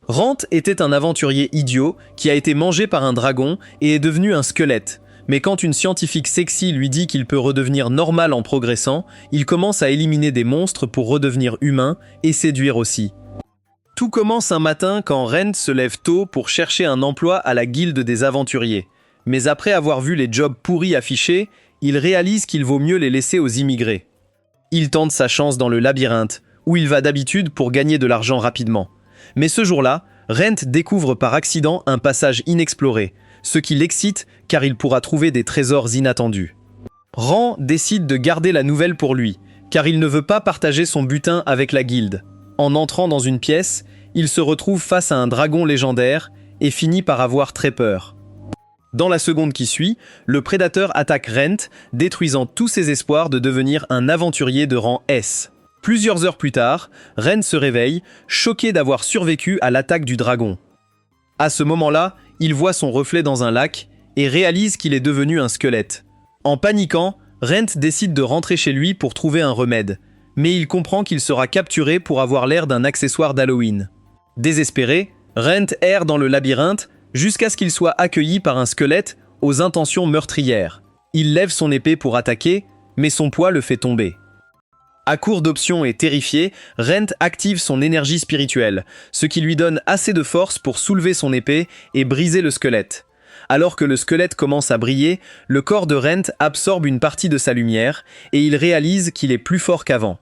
Rant était un aventurier idiot qui a été mangé par un dragon et est devenu un squelette. Mais quand une scientifique sexy lui dit qu'il peut redevenir normal en progressant, il commence à éliminer des monstres pour redevenir humain et séduire aussi. Tout commence un matin quand Rent se lève tôt pour chercher un emploi à la guilde des aventuriers. Mais après avoir vu les jobs pourris affichés, il réalise qu'il vaut mieux les laisser aux immigrés. Il tente sa chance dans le labyrinthe, où il va d'habitude pour gagner de l'argent rapidement. Mais ce jour-là, Rent découvre par accident un passage inexploré, ce qui l'excite car il pourra trouver des trésors inattendus. Rand décide de garder la nouvelle pour lui, car il ne veut pas partager son butin avec la guilde. En entrant dans une pièce, il se retrouve face à un dragon légendaire et finit par avoir très peur. Dans la seconde qui suit, le prédateur attaque Rent, détruisant tous ses espoirs de devenir un aventurier de rang S. Plusieurs heures plus tard, Rent se réveille, choqué d'avoir survécu à l'attaque du dragon. À ce moment-là, il voit son reflet dans un lac et réalise qu'il est devenu un squelette. En paniquant, Rent décide de rentrer chez lui pour trouver un remède, mais il comprend qu'il sera capturé pour avoir l'air d'un accessoire d'Halloween. Désespéré, Rent erre dans le labyrinthe jusqu'à ce qu'il soit accueilli par un squelette aux intentions meurtrières. Il lève son épée pour attaquer, mais son poids le fait tomber. À court d'options et terrifié, Rent active son énergie spirituelle, ce qui lui donne assez de force pour soulever son épée et briser le squelette. Alors que le squelette commence à briller, le corps de Rent absorbe une partie de sa lumière et il réalise qu'il est plus fort qu'avant.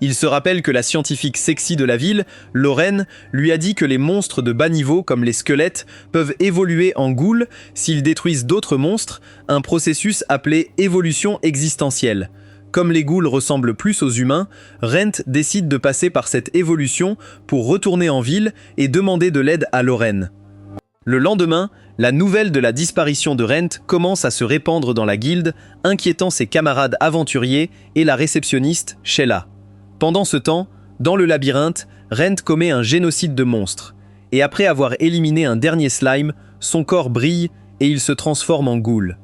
Il se rappelle que la scientifique sexy de la ville, Lorraine, lui a dit que les monstres de bas niveau comme les squelettes peuvent évoluer en ghouls s'ils détruisent d'autres monstres, un processus appelé évolution existentielle. Comme les ghouls ressemblent plus aux humains, Rent décide de passer par cette évolution pour retourner en ville et demander de l'aide à Lorraine. Le lendemain, la nouvelle de la disparition de Rent commence à se répandre dans la guilde, inquiétant ses camarades aventuriers et la réceptionniste, Sheila. Pendant ce temps, dans le labyrinthe, Rent commet un génocide de monstres. Et après avoir éliminé un dernier slime, son corps brille et il se transforme en ghoul.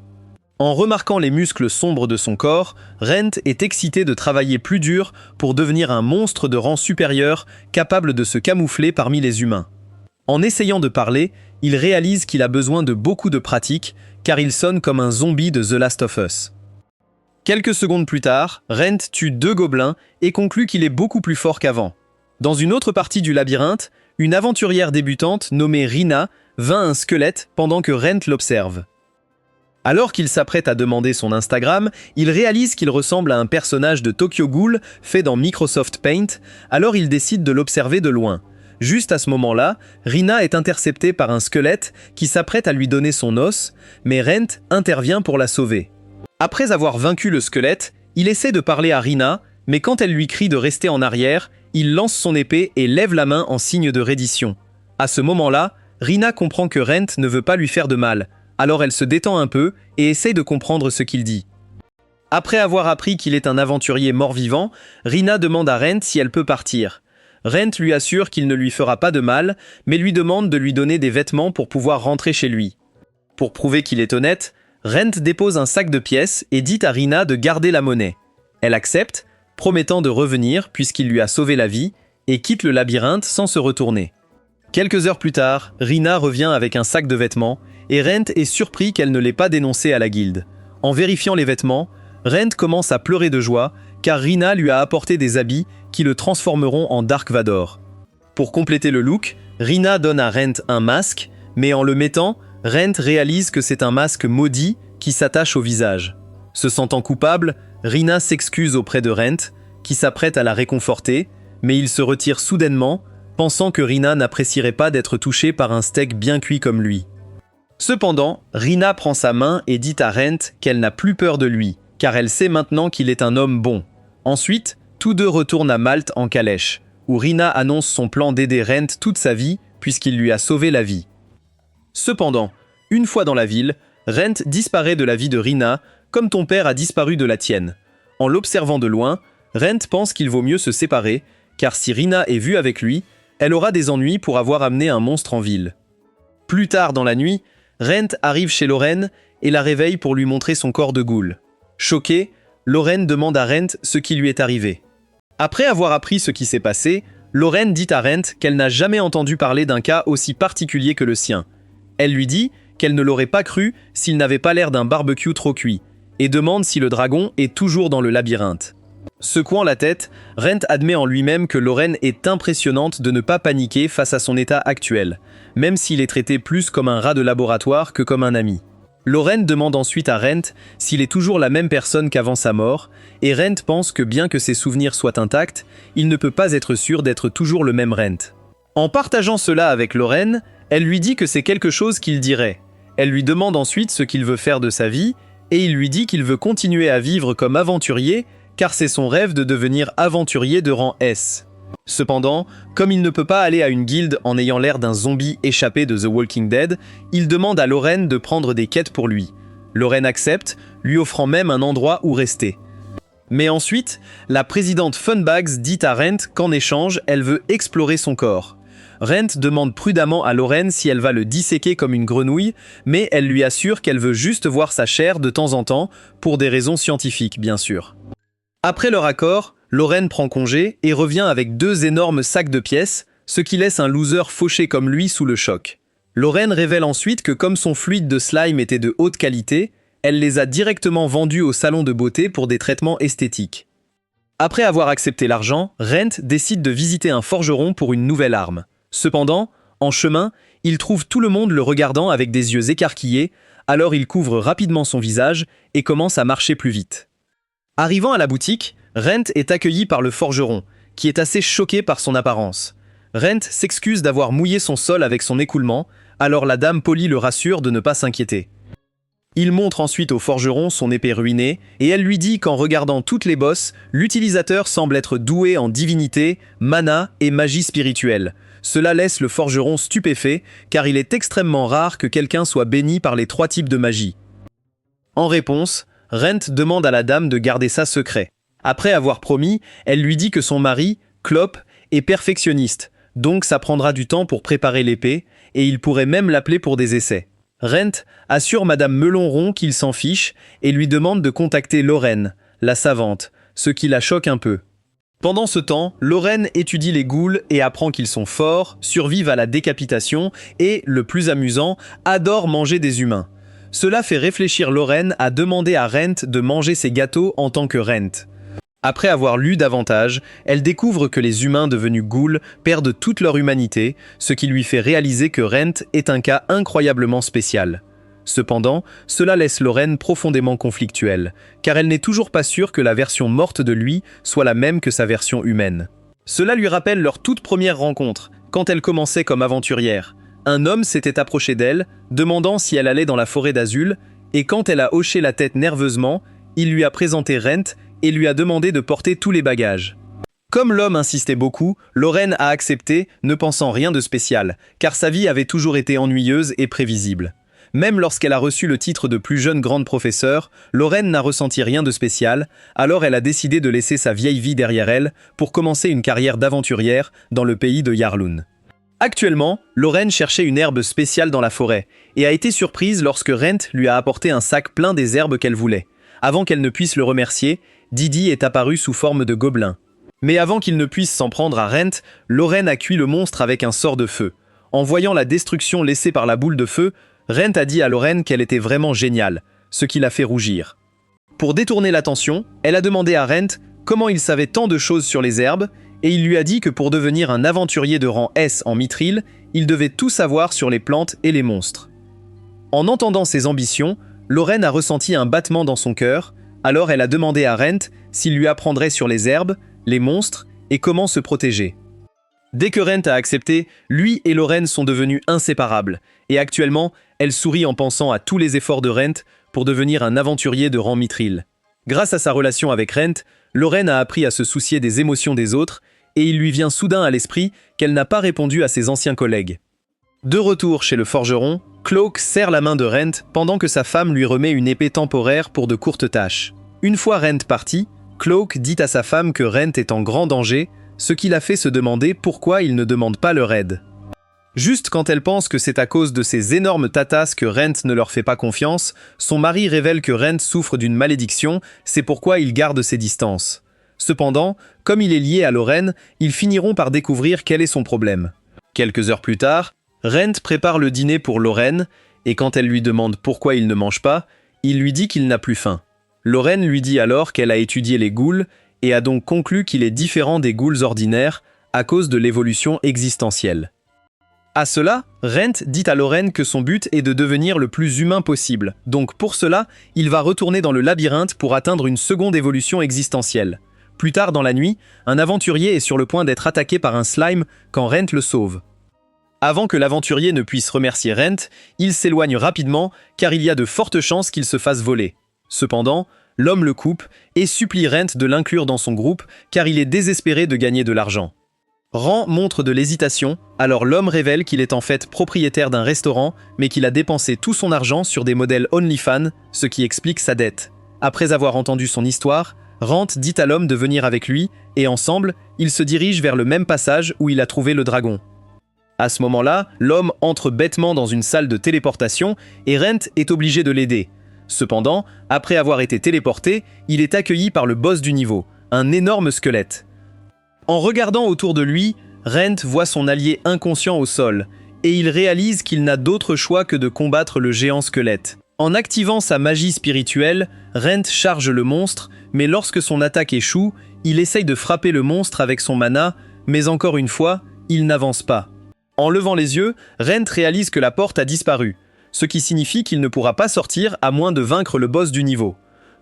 En remarquant les muscles sombres de son corps, Rent est excité de travailler plus dur pour devenir un monstre de rang supérieur capable de se camoufler parmi les humains. En essayant de parler, il réalise qu'il a besoin de beaucoup de pratique car il sonne comme un zombie de The Last of Us. Quelques secondes plus tard, Rent tue 2 gobelins et conclut qu'il est beaucoup plus fort qu'avant. Dans une autre partie du labyrinthe, une aventurière débutante nommée Rina vainc un squelette pendant que Rent l'observe. Alors qu'il s'apprête à demander son Instagram, il réalise qu'il ressemble à un personnage de Tokyo Ghoul fait dans Microsoft Paint, alors il décide de l'observer de loin. Juste à ce moment-là, Rina est interceptée par un squelette qui s'apprête à lui donner son os, mais Rent intervient pour la sauver. Après avoir vaincu le squelette, il essaie de parler à Rina, mais quand elle lui crie de rester en arrière, il lance son épée et lève la main en signe de reddition. À ce moment-là, Rina comprend que Rent ne veut pas lui faire de mal, alors elle se détend un peu et essaye de comprendre ce qu'il dit. Après avoir appris qu'il est un aventurier mort-vivant, Rina demande à Rent si elle peut partir. Rent lui assure qu'il ne lui fera pas de mal, mais lui demande de lui donner des vêtements pour pouvoir rentrer chez lui. Pour prouver qu'il est honnête, Rent dépose un sac de pièces et dit à Rina de garder la monnaie. Elle accepte, promettant de revenir puisqu'il lui a sauvé la vie, et quitte le labyrinthe sans se retourner. Quelques heures plus tard, Rina revient avec un sac de vêtements, et Rent est surpris qu'elle ne l'ait pas dénoncé à la guilde. En vérifiant les vêtements, Rent commence à pleurer de joie, car Rina lui a apporté des habits qui le transformeront en Dark Vador. Pour compléter le look, Rina donne à Rent un masque, mais en le mettant, Rent réalise que c'est un masque maudit qui s'attache au visage. Se sentant coupable, Rina s'excuse auprès de Rent, qui s'apprête à la réconforter, mais il se retire soudainement, pensant que Rina n'apprécierait pas d'être touchée par un steak bien cuit comme lui. Cependant, Rina prend sa main et dit à Rent qu'elle n'a plus peur de lui, car elle sait maintenant qu'il est un homme bon. Ensuite, tous deux retournent à Malte en calèche, où Rina annonce son plan d'aider Rent toute sa vie, puisqu'il lui a sauvé la vie. Cependant, une fois dans la ville, Rent disparaît de la vie de Rina, comme ton père a disparu de la tienne. En l'observant de loin, Rent pense qu'il vaut mieux se séparer, car si Rina est vue avec lui, elle aura des ennuis pour avoir amené un monstre en ville. Plus tard dans la nuit, Rent arrive chez Lorraine et la réveille pour lui montrer son corps de ghoul. Choquée, Lorraine demande à Rent ce qui lui est arrivé. Après avoir appris ce qui s'est passé, Lorraine dit à Rent qu'elle n'a jamais entendu parler d'un cas aussi particulier que le sien. Elle lui dit qu'elle ne l'aurait pas cru s'il n'avait pas l'air d'un barbecue trop cuit, et demande si le dragon est toujours dans le labyrinthe. Secouant la tête, Rent admet en lui-même que Lorraine est impressionnante de ne pas paniquer face à son état actuel, même s'il est traité plus comme un rat de laboratoire que comme un ami. Lorraine demande ensuite à Rent s'il est toujours la même personne qu'avant sa mort, et Rent pense que bien que ses souvenirs soient intacts, il ne peut pas être sûr d'être toujours le même Rent. En partageant cela avec Lorraine, elle lui dit que c'est quelque chose qu'il dirait. Elle lui demande ensuite ce qu'il veut faire de sa vie, et il lui dit qu'il veut continuer à vivre comme aventurier, car c'est son rêve de devenir aventurier de rang S. Cependant, comme il ne peut pas aller à une guilde en ayant l'air d'un zombie échappé de The Walking Dead, il demande à Lorraine de prendre des quêtes pour lui. Lorraine accepte, lui offrant même un endroit où rester. Mais ensuite, la présidente Funbags dit à Rent qu'en échange, elle veut explorer son corps. Rent demande prudemment à Lorraine si elle va le disséquer comme une grenouille, mais elle lui assure qu'elle veut juste voir sa chair de temps en temps, pour des raisons scientifiques bien sûr. Après leur accord, Lorraine prend congé et revient avec 2 énormes sacs de pièces, ce qui laisse un loser fauché comme lui sous le choc. Lorraine révèle ensuite que comme son fluide de slime était de haute qualité, elle les a directement vendus au salon de beauté pour des traitements esthétiques. Après avoir accepté l'argent, Rent décide de visiter un forgeron pour une nouvelle arme. Cependant, en chemin, il trouve tout le monde le regardant avec des yeux écarquillés, alors il couvre rapidement son visage et commence à marcher plus vite. Arrivant à la boutique, Rent est accueilli par le forgeron, qui est assez choqué par son apparence. Rent s'excuse d'avoir mouillé son sol avec son écoulement, alors la dame polie le rassure de ne pas s'inquiéter. Il montre ensuite au forgeron son épée ruinée, et elle lui dit qu'en regardant toutes les bosses, l'utilisateur semble être doué en divinité, mana et magie spirituelle. Cela laisse le forgeron stupéfait, car il est extrêmement rare que quelqu'un soit béni par les 3 types de magie. En réponse, Rent demande à la dame de garder ça secret. Après avoir promis, elle lui dit que son mari, Clope, est perfectionniste, donc ça prendra du temps pour préparer l'épée, et il pourrait même l'appeler pour des essais. Rent assure Madame Melonron qu'il s'en fiche et lui demande de contacter Lorraine, la savante, ce qui la choque un peu. Pendant ce temps, Lorraine étudie les ghouls et apprend qu'ils sont forts, survivent à la décapitation et, le plus amusant, adorent manger des humains. Cela fait réfléchir Lorraine à demander à Rent de manger ses gâteaux en tant que Rent. Après avoir lu davantage, elle découvre que les humains devenus ghouls perdent toute leur humanité, ce qui lui fait réaliser que Rent est un cas incroyablement spécial. Cependant, cela laisse Lorraine profondément conflictuelle, car elle n'est toujours pas sûre que la version morte de lui soit la même que sa version humaine. Cela lui rappelle leur toute première rencontre, quand elle commençait comme aventurière. Un homme s'était approché d'elle, demandant si elle allait dans la forêt d'Azul, et quand elle a hoché la tête nerveusement, il lui a présenté Rent et lui a demandé de porter tous les bagages. Comme l'homme insistait beaucoup, Lorraine a accepté, ne pensant rien de spécial, car sa vie avait toujours été ennuyeuse et prévisible. Même lorsqu'elle a reçu le titre de plus jeune grande professeure, Lorraine n'a ressenti rien de spécial, alors elle a décidé de laisser sa vieille vie derrière elle pour commencer une carrière d'aventurière dans le pays de Yarloun. Actuellement, Lorraine cherchait une herbe spéciale dans la forêt, et a été surprise lorsque Rent lui a apporté un sac plein des herbes qu'elle voulait. Avant qu'elle ne puisse le remercier, Didi est apparu sous forme de gobelin. Mais avant qu'il ne puisse s'en prendre à Rent, Lorraine a cuit le monstre avec un sort de feu. En voyant la destruction laissée par la boule de feu, Rent a dit à Lorraine qu'elle était vraiment géniale, ce qui l'a fait rougir. Pour détourner l'attention, elle a demandé à Rent comment il savait tant de choses sur les herbes, et il lui a dit que pour devenir un aventurier de rang S en Mithril, il devait tout savoir sur les plantes et les monstres. En entendant ses ambitions, Lorraine a ressenti un battement dans son cœur, alors elle a demandé à Rent s'il lui apprendrait sur les herbes, les monstres et comment se protéger. Dès que Rent a accepté, lui et Lorraine sont devenus inséparables, et actuellement, elle sourit en pensant à tous les efforts de Rent pour devenir un aventurier de rang Mithril. Grâce à sa relation avec Rent, Lorraine a appris à se soucier des émotions des autres, et il lui vient soudain à l'esprit qu'elle n'a pas répondu à ses anciens collègues. De retour chez le forgeron, Cloak serre la main de Rent pendant que sa femme lui remet une épée temporaire pour de courtes tâches. Une fois Rent parti, Cloak dit à sa femme que Rent est en grand danger, ce qui la fait se demander pourquoi il ne demande pas leur aide. Juste quand elle pense que c'est à cause de ces énormes tatasses que Rent ne leur fait pas confiance, son mari révèle que Rent souffre d'une malédiction, c'est pourquoi il garde ses distances. Cependant, comme il est lié à Lorraine, ils finiront par découvrir quel est son problème. Quelques heures plus tard, Rent prépare le dîner pour Lorraine, et quand elle lui demande pourquoi il ne mange pas, il lui dit qu'il n'a plus faim. Lorraine lui dit alors qu'elle a étudié les ghouls et a donc conclu qu'il est différent des ghouls ordinaires à cause de l'évolution existentielle. À cela, Rent dit à Lorraine que son but est de devenir le plus humain possible, donc pour cela, il va retourner dans le labyrinthe pour atteindre une seconde évolution existentielle. Plus tard dans la nuit, un aventurier est sur le point d'être attaqué par un slime quand Rent le sauve. Avant que l'aventurier ne puisse remercier Rent, il s'éloigne rapidement car il y a de fortes chances qu'il se fasse voler. Cependant, l'homme le coupe et supplie Rent de l'inclure dans son groupe car il est désespéré de gagner de l'argent. Rand montre de l'hésitation, alors l'homme révèle qu'il est en fait propriétaire d'un restaurant mais qu'il a dépensé tout son argent sur des modèles OnlyFans, ce qui explique sa dette. Après avoir entendu son histoire, Rand dit à l'homme de venir avec lui et ensemble, ils se dirigent vers le même passage où il a trouvé le dragon. À ce moment-là, l'homme entre bêtement dans une salle de téléportation et Rent est obligé de l'aider. Cependant, après avoir été téléporté, il est accueilli par le boss du niveau, un énorme squelette. En regardant autour de lui, Rent voit son allié inconscient au sol, et il réalise qu'il n'a d'autre choix que de combattre le géant squelette. En activant sa magie spirituelle, Rent charge le monstre, mais lorsque son attaque échoue, il essaye de frapper le monstre avec son mana, mais encore une fois, il n'avance pas. En levant les yeux, Rent réalise que la porte a disparu, ce qui signifie qu'il ne pourra pas sortir à moins de vaincre le boss du niveau.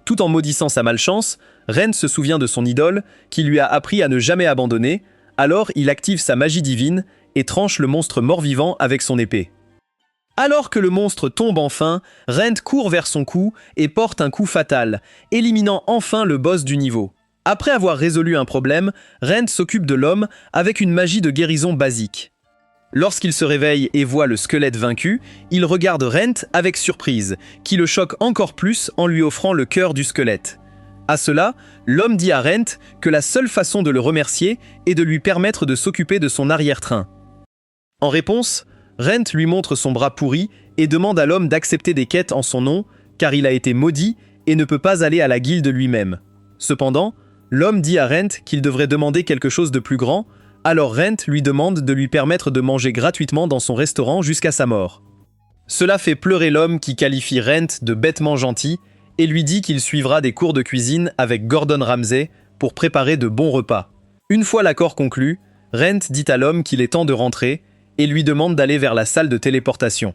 Tout en maudissant sa malchance, Rent se souvient de son idole, qui lui a appris à ne jamais abandonner, alors il active sa magie divine et tranche le monstre mort-vivant avec son épée. Alors que le monstre tombe enfin, Rent court vers son cou et porte un coup fatal, éliminant enfin le boss du niveau. Après avoir résolu un problème, Rent s'occupe de l'homme avec une magie de guérison basique. Lorsqu'il se réveille et voit le squelette vaincu, il regarde Rent avec surprise, qui le choque encore plus en lui offrant le cœur du squelette. À cela, l'homme dit à Rent que la seule façon de le remercier est de lui permettre de s'occuper de son arrière-train. En réponse, Rent lui montre son bras pourri et demande à l'homme d'accepter des quêtes en son nom, car il a été maudit et ne peut pas aller à la guilde lui-même. Cependant, l'homme dit à Rent qu'il devrait demander quelque chose de plus grand, alors Rent lui demande de lui permettre de manger gratuitement dans son restaurant jusqu'à sa mort. Cela fait pleurer l'homme qui qualifie Rent de bêtement gentil et lui dit qu'il suivra des cours de cuisine avec Gordon Ramsay pour préparer de bons repas. Une fois l'accord conclu, Rent dit à l'homme qu'il est temps de rentrer et lui demande d'aller vers la salle de téléportation.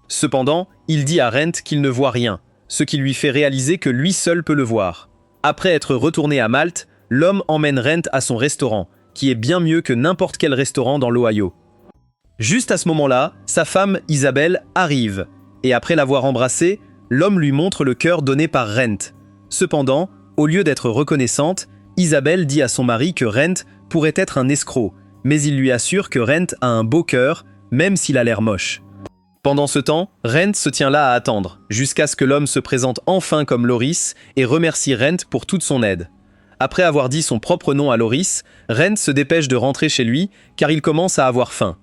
Cependant, il dit à Rent qu'il ne voit rien, ce qui lui fait réaliser que lui seul peut le voir. Après être retourné à Malte, l'homme emmène Rent à son restaurant, qui est bien mieux que n'importe quel restaurant dans l'Ohio. Juste à ce moment-là, sa femme, Isabelle, arrive, et après l'avoir embrassée, l'homme lui montre le cœur donné par Rent. Cependant, au lieu d'être reconnaissante, Isabelle dit à son mari que Rent pourrait être un escroc, mais il lui assure que Rent a un beau cœur, même s'il a l'air moche. Pendant ce temps, Rent se tient là à attendre, jusqu'à ce que l'homme se présente enfin comme Loris et remercie Rent pour toute son aide. Après avoir dit son propre nom à Loris, Rent se dépêche de rentrer chez lui car il commence à avoir faim.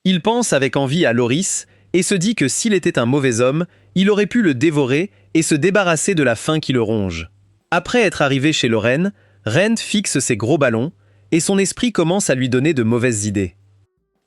Il pense avec envie à Loris et se dit que s'il était un mauvais homme, il aurait pu le dévorer et se débarrasser de la faim qui le ronge. Après être arrivé chez Lorraine, Rent fixe ses gros ballons et son esprit commence à lui donner de mauvaises idées.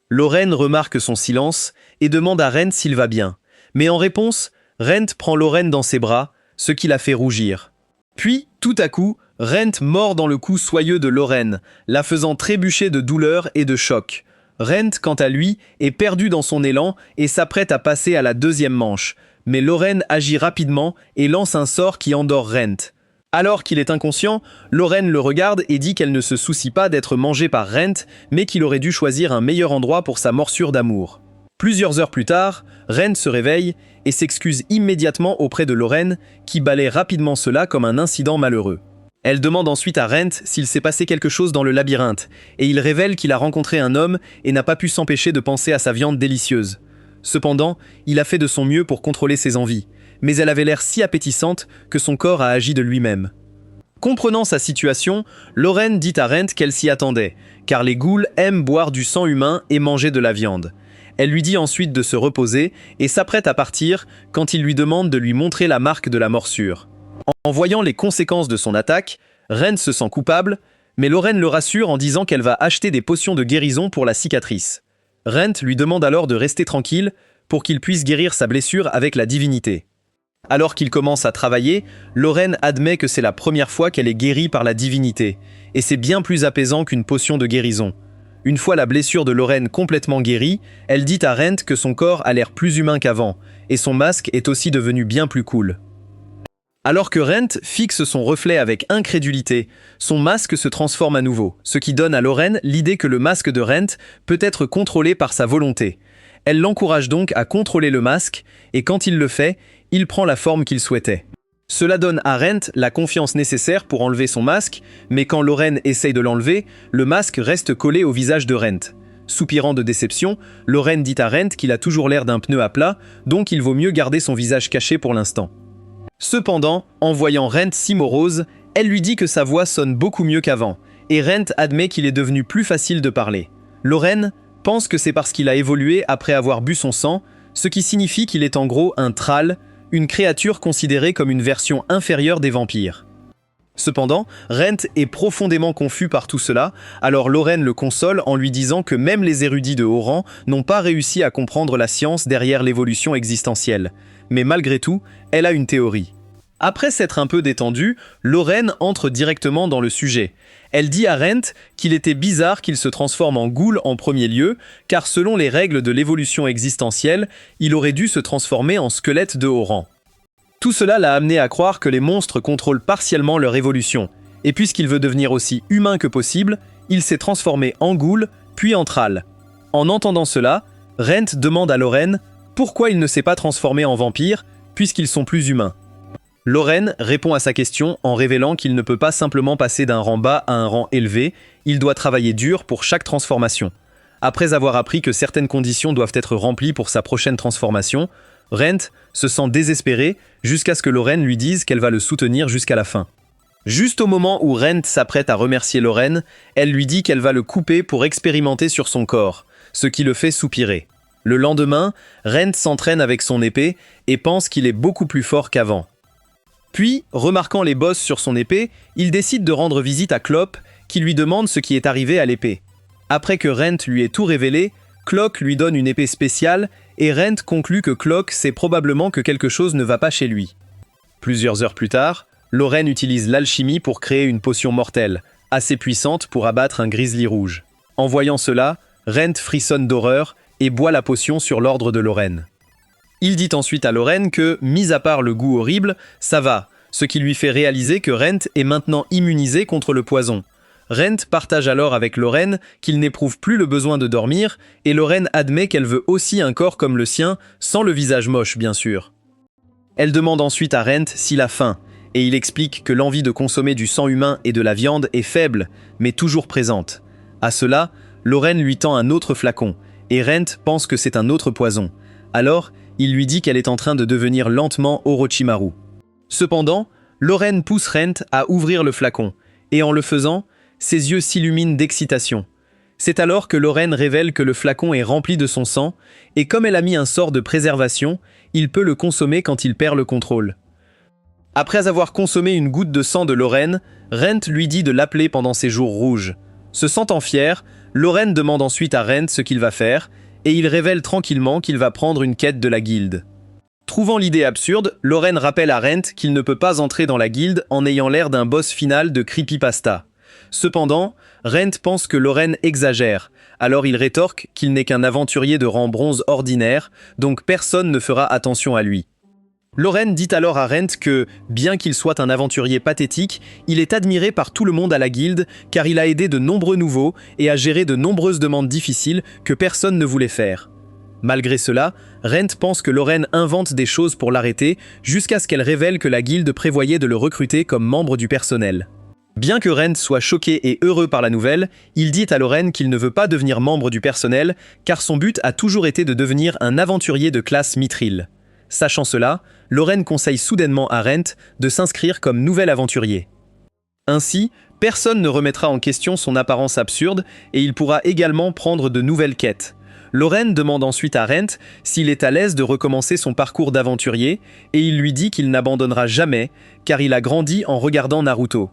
Lorraine remarque son silence et demande à Rent s'il va bien, mais en réponse, Rent prend Lorraine dans ses bras, ce qui la fait rougir. Puis, tout à coup, Rent mord dans le cou soyeux de Lorraine, la faisant trébucher de douleur et de choc. Rent, quant à lui, est perdu dans son élan et s'apprête à passer à la deuxième manche, mais Lorraine agit rapidement et lance un sort qui endort Rent. Alors qu'il est inconscient, Lorraine le regarde et dit qu'elle ne se soucie pas d'être mangée par Rent, mais qu'il aurait dû choisir un meilleur endroit pour sa morsure d'amour. Plusieurs heures plus tard, Rent se réveille et s'excuse immédiatement auprès de Lorraine, qui balaie rapidement cela comme un incident malheureux. Elle demande ensuite à Rent s'il s'est passé quelque chose dans le labyrinthe, et il révèle qu'il a rencontré un homme et n'a pas pu s'empêcher de penser à sa viande délicieuse. Cependant, il a fait de son mieux pour contrôler ses envies, mais elle avait l'air si appétissante que son corps a agi de lui-même. Comprenant sa situation, Lorraine dit à Rent qu'elle s'y attendait, car les ghouls aiment boire du sang humain et manger de la viande. Elle lui dit ensuite de se reposer et s'apprête à partir quand il lui demande de lui montrer la marque de la morsure. En voyant les conséquences de son attaque, Rent se sent coupable, mais Lorraine le rassure en disant qu'elle va acheter des potions de guérison pour la cicatrice. Rent lui demande alors de rester tranquille pour qu'il puisse guérir sa blessure avec la divinité. Alors qu'il commence à travailler, Lorraine admet que c'est la première fois qu'elle est guérie par la divinité, et c'est bien plus apaisant qu'une potion de guérison. Une fois la blessure de Lorraine complètement guérie, elle dit à Rent que son corps a l'air plus humain qu'avant, et son masque est aussi devenu bien plus cool. Alors que Rent fixe son reflet avec incrédulité, son masque se transforme à nouveau, ce qui donne à Lorraine l'idée que le masque de Rent peut être contrôlé par sa volonté. Elle l'encourage donc à contrôler le masque, et quand il le fait, il prend la forme qu'il souhaitait. Cela donne à Rent la confiance nécessaire pour enlever son masque, mais quand Lorraine essaye de l'enlever, le masque reste collé au visage de Rent. Soupirant de déception, Lorraine dit à Rent qu'il a toujours l'air d'un pneu à plat, donc il vaut mieux garder son visage caché pour l'instant. Cependant, en voyant Rent si morose, elle lui dit que sa voix sonne beaucoup mieux qu'avant, et Rent admet qu'il est devenu plus facile de parler. Lorraine pense que c'est parce qu'il a évolué après avoir bu son sang, ce qui signifie qu'il est en gros un Thrall, une créature considérée comme une version inférieure des vampires. Cependant, Rent est profondément confus par tout cela, alors Lorraine le console en lui disant que même les érudits de haut rang n'ont pas réussi à comprendre la science derrière l'évolution existentielle. Mais malgré tout, elle a une théorie. Après s'être un peu détendue, Lorraine entre directement dans le sujet. Elle dit à Rent qu'il était bizarre qu'il se transforme en ghoul en premier lieu, car selon les règles de l'évolution existentielle, il aurait dû se transformer en squelette de haut rang. Tout cela l'a amené à croire que les monstres contrôlent partiellement leur évolution, et puisqu'il veut devenir aussi humain que possible, il s'est transformé en ghoul, puis en Thrall. En entendant cela, Rent demande à Lorraine pourquoi il ne s'est pas transformé en vampire, puisqu'ils sont plus humains. Lorraine répond à sa question en révélant qu'il ne peut pas simplement passer d'un rang bas à un rang élevé, il doit travailler dur pour chaque transformation. Après avoir appris que certaines conditions doivent être remplies pour sa prochaine transformation, Rent se sent désespéré jusqu'à ce que Lorraine lui dise qu'elle va le soutenir jusqu'à la fin. Juste au moment où Rent s'apprête à remercier Lorraine, elle lui dit qu'elle va le couper pour expérimenter sur son corps, ce qui le fait soupirer. Le lendemain, Rent s'entraîne avec son épée et pense qu'il est beaucoup plus fort qu'avant. Puis, remarquant les bosses sur son épée, il décide de rendre visite à Clope, qui lui demande ce qui est arrivé à l'épée. Après que Rent lui ait tout révélé, Cloak lui donne une épée spéciale et Rent conclut que Cloak sait probablement que quelque chose ne va pas chez lui. Plusieurs heures plus tard, Lorraine utilise l'alchimie pour créer une potion mortelle, assez puissante pour abattre un grizzly rouge. En voyant cela, Rent frissonne d'horreur et boit la potion sur l'ordre de Lorraine. Il dit ensuite à Lorraine que, mis à part le goût horrible, ça va, ce qui lui fait réaliser que Rent est maintenant immunisé contre le poison. Rent partage alors avec Lorraine qu'il n'éprouve plus le besoin de dormir, et Lorraine admet qu'elle veut aussi un corps comme le sien, sans le visage moche bien sûr. Elle demande ensuite à Rent s'il a faim, et il explique que l'envie de consommer du sang humain et de la viande est faible, mais toujours présente. À cela, Lorraine lui tend un autre flacon, et Rent pense que c'est un autre poison. Alors, il lui dit qu'elle est en train de devenir lentement Orochimaru. Cependant, Lorraine pousse Rent à ouvrir le flacon, et en le faisant, ses yeux s'illuminent d'excitation. C'est alors que Lorraine révèle que le flacon est rempli de son sang, et comme elle a mis un sort de préservation, il peut le consommer quand il perd le contrôle. Après avoir consommé une goutte de sang de Lorraine, Rent lui dit de l'appeler pendant ses jours rouges. Se sentant fier, Lorraine demande ensuite à Rent ce qu'il va faire, et il révèle tranquillement qu'il va prendre une quête de la guilde. Trouvant l'idée absurde, Lorraine rappelle à Rent qu'il ne peut pas entrer dans la guilde en ayant l'air d'un boss final de creepypasta. Cependant, Rent pense que Lorraine exagère, alors il rétorque qu'il n'est qu'un aventurier de rang bronze ordinaire, donc personne ne fera attention à lui. Lorraine dit alors à Rent que, bien qu'il soit un aventurier pathétique, il est admiré par tout le monde à la guilde car il a aidé de nombreux nouveaux et a géré de nombreuses demandes difficiles que personne ne voulait faire. Malgré cela, Rent pense que Lorraine invente des choses pour l'arrêter jusqu'à ce qu'elle révèle que la guilde prévoyait de le recruter comme membre du personnel. Bien que Rent soit choqué et heureux par la nouvelle, il dit à Lorraine qu'il ne veut pas devenir membre du personnel car son but a toujours été de devenir un aventurier de classe mithril. Sachant cela, Lorraine conseille soudainement à Rent de s'inscrire comme nouvel aventurier. Ainsi, personne ne remettra en question son apparence absurde et il pourra également prendre de nouvelles quêtes. Lorraine demande ensuite à Rent s'il est à l'aise de recommencer son parcours d'aventurier et il lui dit qu'il n'abandonnera jamais car il a grandi en regardant Naruto.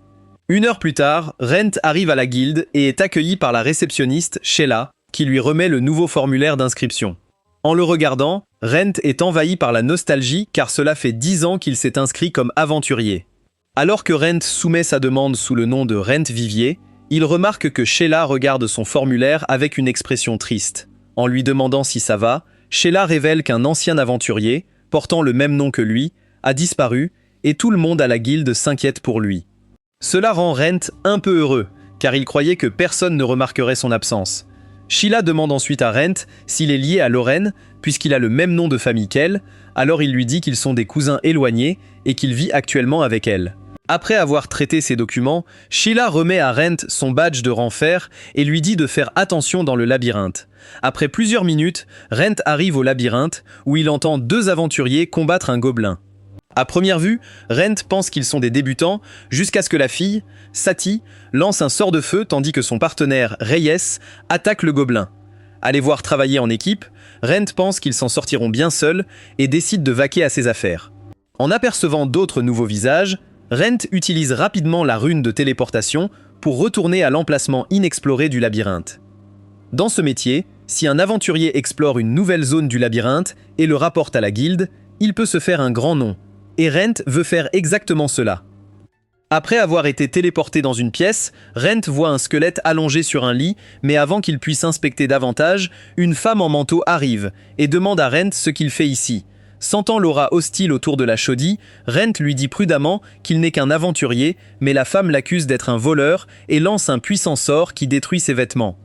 Une heure plus tard, Rent arrive à la guilde et est accueilli par la réceptionniste, Sheila, qui lui remet le nouveau formulaire d'inscription. En le regardant, Rent est envahi par la nostalgie car cela fait 10 ans qu'il s'est inscrit comme aventurier. Alors que Rent soumet sa demande sous le nom de Rent Vivier, il remarque que Sheila regarde son formulaire avec une expression triste. En lui demandant si ça va, Sheila révèle qu'un ancien aventurier, portant le même nom que lui, a disparu et tout le monde à la guilde s'inquiète pour lui. Cela rend Rent un peu heureux, car il croyait que personne ne remarquerait son absence. Sheila demande ensuite à Rent s'il est lié à Lorraine, puisqu'il a le même nom de famille qu'elle, alors il lui dit qu'ils sont des cousins éloignés et qu'il vit actuellement avec elle. Après avoir traité ses documents, Sheila remet à Rent son badge de rang fer et lui dit de faire attention dans le labyrinthe. Après plusieurs minutes, Rent arrive au labyrinthe où il entend 2 aventuriers combattre un gobelin. À première vue, Rent pense qu'ils sont des débutants jusqu'à ce que la fille, Sati, lance un sort de feu tandis que son partenaire, Reyes, attaque le gobelin. À les voir travailler en équipe, Rent pense qu'ils s'en sortiront bien seuls et décide de vaquer à ses affaires. En apercevant d'autres nouveaux visages, Rent utilise rapidement la rune de téléportation pour retourner à l'emplacement inexploré du labyrinthe. Dans ce métier, si un aventurier explore une nouvelle zone du labyrinthe et le rapporte à la guilde, il peut se faire un grand nom. Et Rent veut faire exactement cela. Après avoir été téléporté dans une pièce, Rent voit un squelette allongé sur un lit, mais avant qu'il puisse inspecter davantage, une femme en manteau arrive et demande à Rent ce qu'il fait ici. Sentant l'aura hostile autour de la chaudie, Rent lui dit prudemment qu'il n'est qu'un aventurier, mais la femme l'accuse d'être un voleur et lance un puissant sort qui détruit ses vêtements.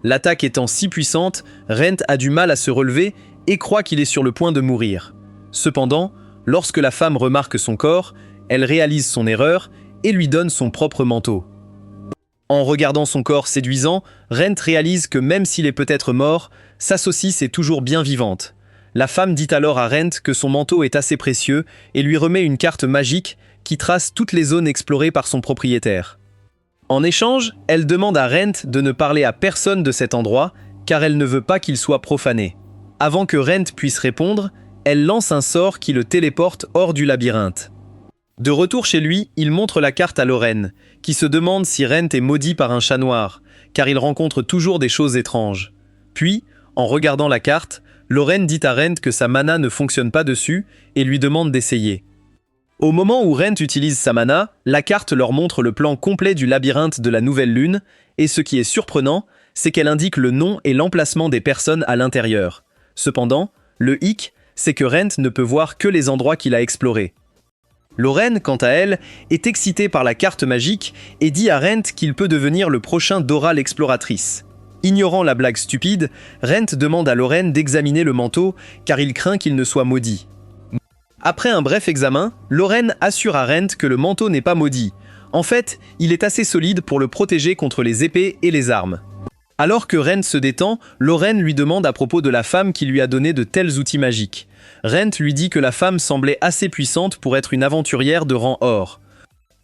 L'attaque étant si puissante, Rent a du mal à se relever et croit qu'il est sur le point de mourir. Cependant, lorsque la femme remarque son corps, elle réalise son erreur et lui donne son propre manteau. En regardant son corps séduisant, Rent réalise que même s'il est peut-être mort, sa saucisse est toujours bien vivante. La femme dit alors à Rent que son manteau est assez précieux et lui remet une carte magique qui trace toutes les zones explorées par son propriétaire. En échange, elle demande à Rent de ne parler à personne de cet endroit car elle ne veut pas qu'il soit profané. Avant que Rent puisse répondre, elle lance un sort qui le téléporte hors du labyrinthe. De retour chez lui, il montre la carte à Lorraine, qui se demande si Rent est maudit par un chat noir, car il rencontre toujours des choses étranges. Puis, en regardant la carte, Lorraine dit à Rent que sa mana ne fonctionne pas dessus et lui demande d'essayer. Au moment où Rent utilise sa mana, la carte leur montre le plan complet du labyrinthe de la Nouvelle Lune, et ce qui est surprenant, c'est qu'elle indique le nom et l'emplacement des personnes à l'intérieur. Cependant, le hic, c'est que Rent ne peut voir que les endroits qu'il a explorés. Lorraine, quant à elle, est excitée par la carte magique et dit à Rent qu'il peut devenir le prochain Dora l'exploratrice. Ignorant la blague stupide, Rent demande à Lorraine d'examiner le manteau car il craint qu'il ne soit maudit. Après un bref examen, Lorraine assure à Rent que le manteau n'est pas maudit. En fait, il est assez solide pour le protéger contre les épées et les armes. Alors que Rent se détend, Lorraine lui demande à propos de la femme qui lui a donné de tels outils magiques. Rent lui dit que la femme semblait assez puissante pour être une aventurière de rang or.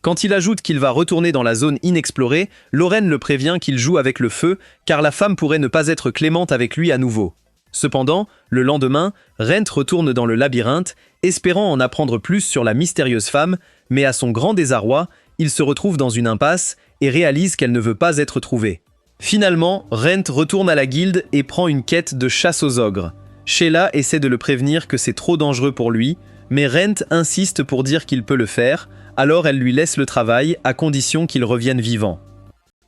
Quand il ajoute qu'il va retourner dans la zone inexplorée, Lorraine le prévient qu'il joue avec le feu, car la femme pourrait ne pas être clémente avec lui à nouveau. Cependant, le lendemain, Rent retourne dans le labyrinthe, espérant en apprendre plus sur la mystérieuse femme, mais à son grand désarroi, il se retrouve dans une impasse et réalise qu'elle ne veut pas être trouvée. Finalement, Rent retourne à la guilde et prend une quête de chasse aux ogres. Sheila essaie de le prévenir que c'est trop dangereux pour lui, mais Rent insiste pour dire qu'il peut le faire, alors elle lui laisse le travail à condition qu'il revienne vivant.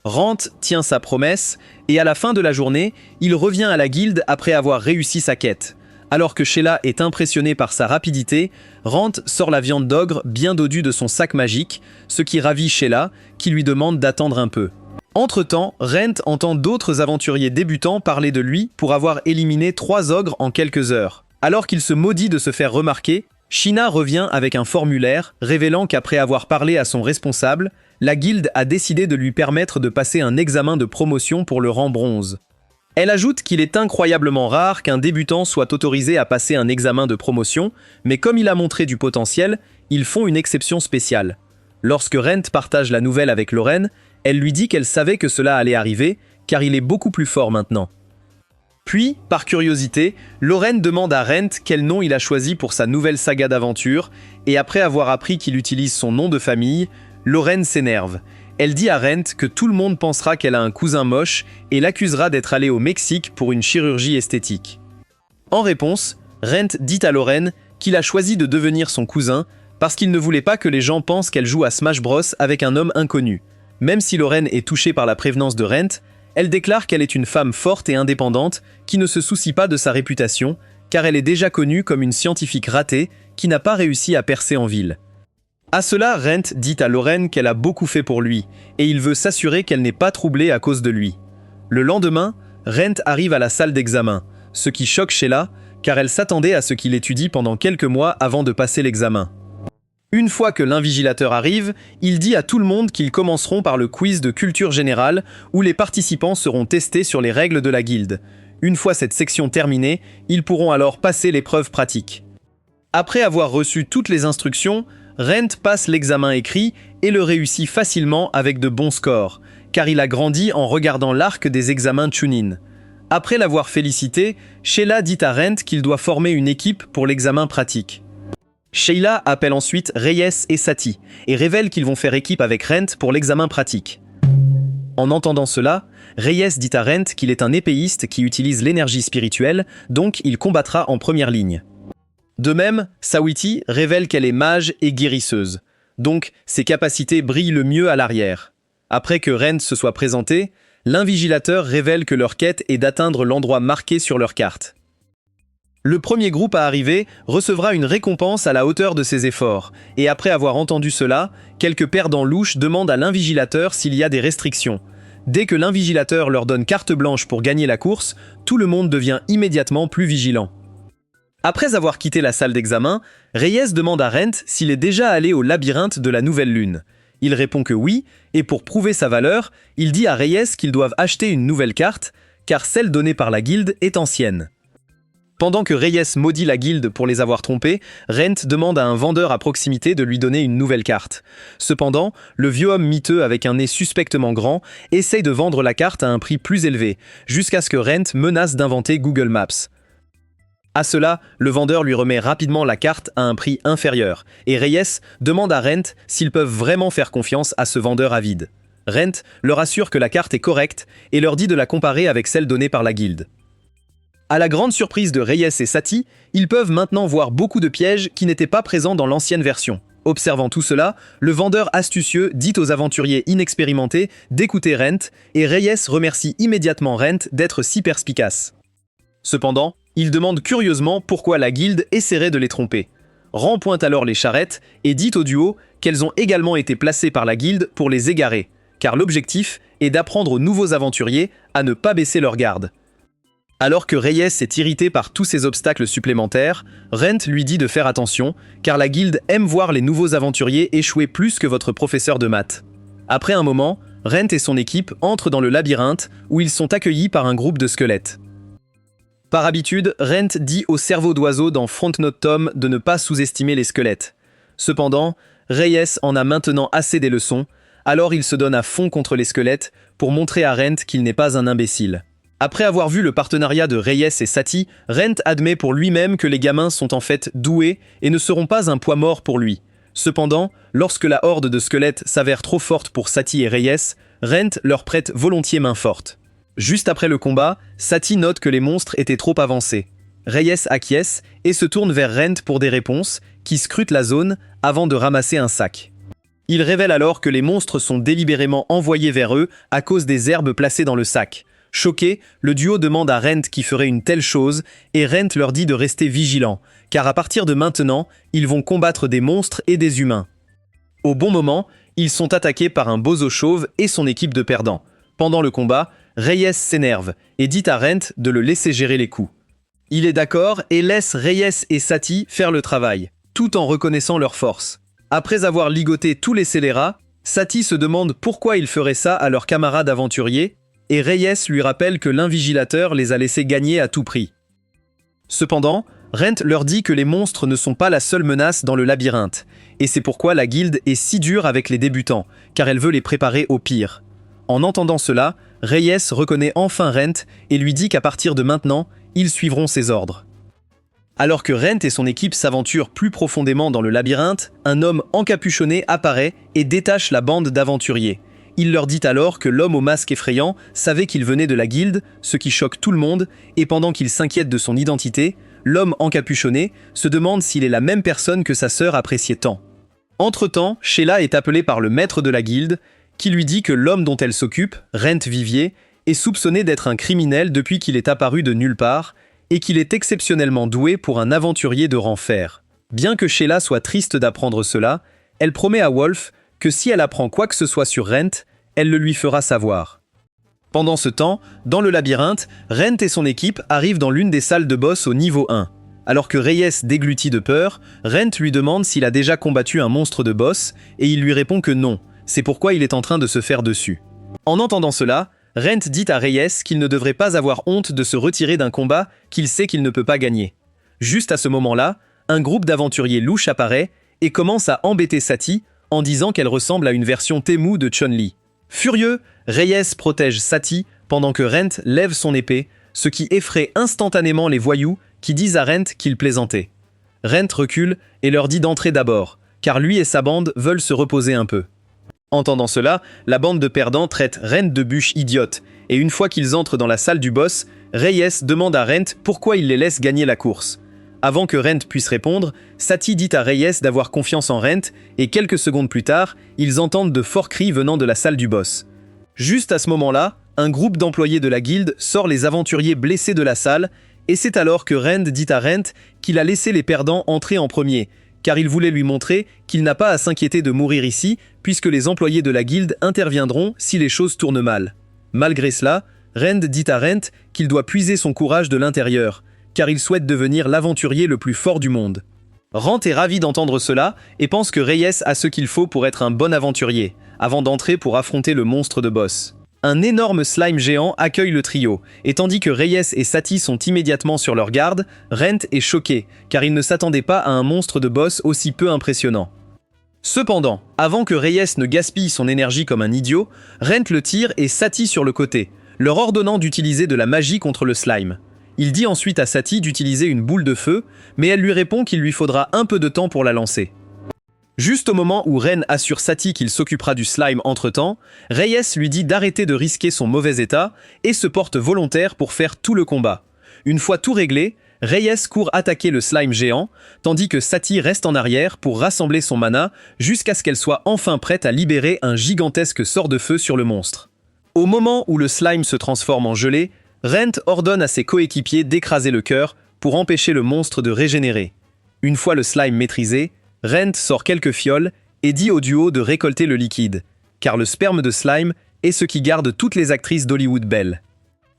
Rent tient sa promesse et à la fin de la journée, il revient à la guilde après avoir réussi sa quête. Alors que Sheila est impressionnée par sa rapidité, Rent sort la viande d'ogre bien dodue de son sac magique, ce qui ravit Sheila, qui lui demande d'attendre un peu. Entre-temps, Rent entend d'autres aventuriers débutants parler de lui pour avoir éliminé 3 ogres en quelques heures. Alors qu'il se maudit de se faire remarquer, Sheena revient avec un formulaire révélant qu'après avoir parlé à son responsable, la guilde a décidé de lui permettre de passer un examen de promotion pour le rang bronze. Elle ajoute qu'il est incroyablement rare qu'un débutant soit autorisé à passer un examen de promotion, mais comme il a montré du potentiel, ils font une exception spéciale. Lorsque Rent partage la nouvelle avec Lorraine, elle lui dit qu'elle savait que cela allait arriver, car il est beaucoup plus fort maintenant. Puis, par curiosité, Lorraine demande à Rent quel nom il a choisi pour sa nouvelle saga d'aventure, et après avoir appris qu'il utilise son nom de famille, Lorraine s'énerve. Elle dit à Rent que tout le monde pensera qu'elle a un cousin moche et l'accusera d'être allée au Mexique pour une chirurgie esthétique. En réponse, Rent dit à Lorraine qu'il a choisi de devenir son cousin parce qu'il ne voulait pas que les gens pensent qu'elle joue à Smash Bros avec un homme inconnu. Même si Lorraine est touchée par la prévenance de Rent, elle déclare qu'elle est une femme forte et indépendante qui ne se soucie pas de sa réputation, car elle est déjà connue comme une scientifique ratée qui n'a pas réussi à percer en ville. À cela, Rent dit à Lorraine qu'elle a beaucoup fait pour lui, et il veut s'assurer qu'elle n'est pas troublée à cause de lui. Le lendemain, Rent arrive à la salle d'examen, ce qui choque Sheila, car elle s'attendait à ce qu'il étudie pendant quelques mois avant de passer l'examen. Une fois que l'invigilateur arrive, il dit à tout le monde qu'ils commenceront par le quiz de culture générale, où les participants seront testés sur les règles de la guilde. Une fois cette section terminée, ils pourront alors passer l'épreuve pratique. Après avoir reçu toutes les instructions, Rent passe l'examen écrit et le réussit facilement avec de bons scores, car il a grandi en regardant l'arc des examens Chunin. Après l'avoir félicité, Sheila dit à Rent qu'il doit former une équipe pour l'examen pratique. Sheila appelle ensuite Reyes et Sati et révèle qu'ils vont faire équipe avec Rent pour l'examen pratique. En entendant cela, Reyes dit à Rent qu'il est un épéiste qui utilise l'énergie spirituelle, donc il combattra en première ligne. De même, Sawiti révèle qu'elle est mage et guérisseuse, donc ses capacités brillent le mieux à l'arrière. Après que Rent se soit présenté, l'invigilateur révèle que leur quête est d'atteindre l'endroit marqué sur leur carte. Le premier groupe à arriver recevra une récompense à la hauteur de ses efforts, et après avoir entendu cela, quelques perdants louches demandent à l'invigilateur s'il y a des restrictions. Dès que l'invigilateur leur donne carte blanche pour gagner la course, tout le monde devient immédiatement plus vigilant. Après avoir quitté la salle d'examen, Reyes demande à Rent s'il est déjà allé au labyrinthe de la Nouvelle Lune. Il répond que oui, et pour prouver sa valeur, il dit à Reyes qu'ils doivent acheter une nouvelle carte, car celle donnée par la guilde est ancienne. Pendant que Reyes maudit la guilde pour les avoir trompés, Rent demande à un vendeur à proximité de lui donner une nouvelle carte. Cependant, le vieux homme miteux avec un nez suspectement grand essaye de vendre la carte à un prix plus élevé, jusqu'à ce que Rent menace d'inventer Google Maps. À cela, le vendeur lui remet rapidement la carte à un prix inférieur, et Reyes demande à Rent s'ils peuvent vraiment faire confiance à ce vendeur avide. Rent leur assure que la carte est correcte et leur dit de la comparer avec celle donnée par la guilde. À la grande surprise de Reyes et Sati, ils peuvent maintenant voir beaucoup de pièges qui n'étaient pas présents dans l'ancienne version. Observant tout cela, le vendeur astucieux dit aux aventuriers inexpérimentés d'écouter Rent, et Reyes remercie immédiatement Rent d'être si perspicace. Cependant, il demande curieusement pourquoi la guilde essaierait de les tromper. Rand pointe alors les charrettes et dit au duo qu'elles ont également été placées par la guilde pour les égarer, car l'objectif est d'apprendre aux nouveaux aventuriers à ne pas baisser leur garde. Alors que Reyes est irrité par tous ces obstacles supplémentaires, Rent lui dit de faire attention, car la guilde aime voir les nouveaux aventuriers échouer plus que votre professeur de maths. Après un moment, Rent et son équipe entrent dans le labyrinthe où ils sont accueillis par un groupe de squelettes. Par habitude, Rent dit au cerveau d'oiseau dans Front Note Tom de ne pas sous-estimer les squelettes. Cependant, Reyes en a maintenant assez des leçons, alors il se donne à fond contre les squelettes pour montrer à Rent qu'il n'est pas un imbécile. Après avoir vu le partenariat de Reyes et Sati, Rent admet pour lui-même que les gamins sont en fait doués et ne seront pas un poids mort pour lui. Cependant, lorsque la horde de squelettes s'avère trop forte pour Sati et Reyes, Rent leur prête volontiers main forte. Juste après le combat, Sati note que les monstres étaient trop avancés. Reyes acquiesce et se tourne vers Rent pour des réponses, qui scrutent la zone avant de ramasser un sac. Il révèle alors que les monstres sont délibérément envoyés vers eux à cause des herbes placées dans le sac. Choqué, le duo demande à Rent qui ferait une telle chose, et Rent leur dit de rester vigilants, car à partir de maintenant, ils vont combattre des monstres et des humains. Au bon moment, ils sont attaqués par un bozo chauve et son équipe de perdants. Pendant le combat, Reyes s'énerve et dit à Rent de le laisser gérer les coups. Il est d'accord et laisse Reyes et Sati faire le travail, tout en reconnaissant leur force. Après avoir ligoté tous les scélérats, Sati se demande pourquoi ils feraient ça à leurs camarades aventuriers, et Reyes lui rappelle que l'invigilateur les a laissés gagner à tout prix. Cependant, Rent leur dit que les monstres ne sont pas la seule menace dans le labyrinthe, et c'est pourquoi la guilde est si dure avec les débutants, car elle veut les préparer au pire. En entendant cela, Reyes reconnaît enfin Rent et lui dit qu'à partir de maintenant, ils suivront ses ordres. Alors que Rent et son équipe s'aventurent plus profondément dans le labyrinthe, un homme encapuchonné apparaît et détache la bande d'aventuriers. Il leur dit alors que l'homme au masque effrayant savait qu'il venait de la guilde, ce qui choque tout le monde, et pendant qu'il s'inquiète de son identité, l'homme encapuchonné se demande s'il est la même personne que sa sœur appréciait tant. Entre-temps, Sheila est appelée par le maître de la guilde, qui lui dit que l'homme dont elle s'occupe, Rent Vivier, est soupçonné d'être un criminel depuis qu'il est apparu de nulle part, et qu'il est exceptionnellement doué pour un aventurier de rang fer. Bien que Sheila soit triste d'apprendre cela, elle promet à Wolf que si elle apprend quoi que ce soit sur Rent, elle le lui fera savoir. Pendant ce temps, dans le labyrinthe, Rent et son équipe arrivent dans l'une des salles de boss au niveau 1. Alors que Reyes déglutit de peur, Rent lui demande s'il a déjà combattu un monstre de boss, et il lui répond que non, c'est pourquoi il est en train de se faire dessus. En entendant cela, Rent dit à Reyes qu'il ne devrait pas avoir honte de se retirer d'un combat qu'il sait qu'il ne peut pas gagner. Juste à ce moment-là, un groupe d'aventuriers louches apparaît et commence à embêter Sati en disant qu'elle ressemble à une version Temu de Chun-Li. Furieux, Reyes protège Sati pendant que Rent lève son épée, ce qui effraie instantanément les voyous qui disent à Rent qu'il plaisantait. Rent recule et leur dit d'entrer d'abord, car lui et sa bande veulent se reposer un peu. Entendant cela, la bande de perdants traite Rent de bûche idiote, et une fois qu'ils entrent dans la salle du boss, Reyes demande à Rent pourquoi il les laisse gagner la course. Avant que Rent puisse répondre, Sati dit à Reyes d'avoir confiance en Rent, et quelques secondes plus tard, ils entendent de forts cris venant de la salle du boss. Juste à ce moment-là, un groupe d'employés de la guilde sort les aventuriers blessés de la salle, et c'est alors que Rent dit à Rent qu'il a laissé les perdants entrer en premier, car il voulait lui montrer qu'il n'a pas à s'inquiéter de mourir ici, puisque les employés de la guilde interviendront si les choses tournent mal. Malgré cela, Rent dit à Rent qu'il doit puiser son courage de l'intérieur, car il souhaite devenir l'aventurier le plus fort du monde. Rent est ravi d'entendre cela et pense que Reyes a ce qu'il faut pour être un bon aventurier, avant d'entrer pour affronter le monstre de boss. Un énorme slime géant accueille le trio, et tandis que Reyes et Sati sont immédiatement sur leur garde, Rent est choqué, car il ne s'attendait pas à un monstre de boss aussi peu impressionnant. Cependant, avant que Reyes ne gaspille son énergie comme un idiot, Rent le tire et Sati sur le côté, leur ordonnant d'utiliser de la magie contre le slime. Il dit ensuite à Sati d'utiliser une boule de feu, mais elle lui répond qu'il lui faudra un peu de temps pour la lancer. Juste au moment où Ren assure Sati qu'il s'occupera du slime entre-temps, Reyes lui dit d'arrêter de risquer son mauvais état et se porte volontaire pour faire tout le combat. Une fois tout réglé, Reyes court attaquer le slime géant, tandis que Sati reste en arrière pour rassembler son mana jusqu'à ce qu'elle soit enfin prête à libérer un gigantesque sort de feu sur le monstre. Au moment où le slime se transforme en gelée, Rent ordonne à ses coéquipiers d'écraser le cœur pour empêcher le monstre de régénérer. Une fois le slime maîtrisé, Rent sort quelques fioles et dit au duo de récolter le liquide, car le sperme de slime est ce qui garde toutes les actrices d'Hollywood belles.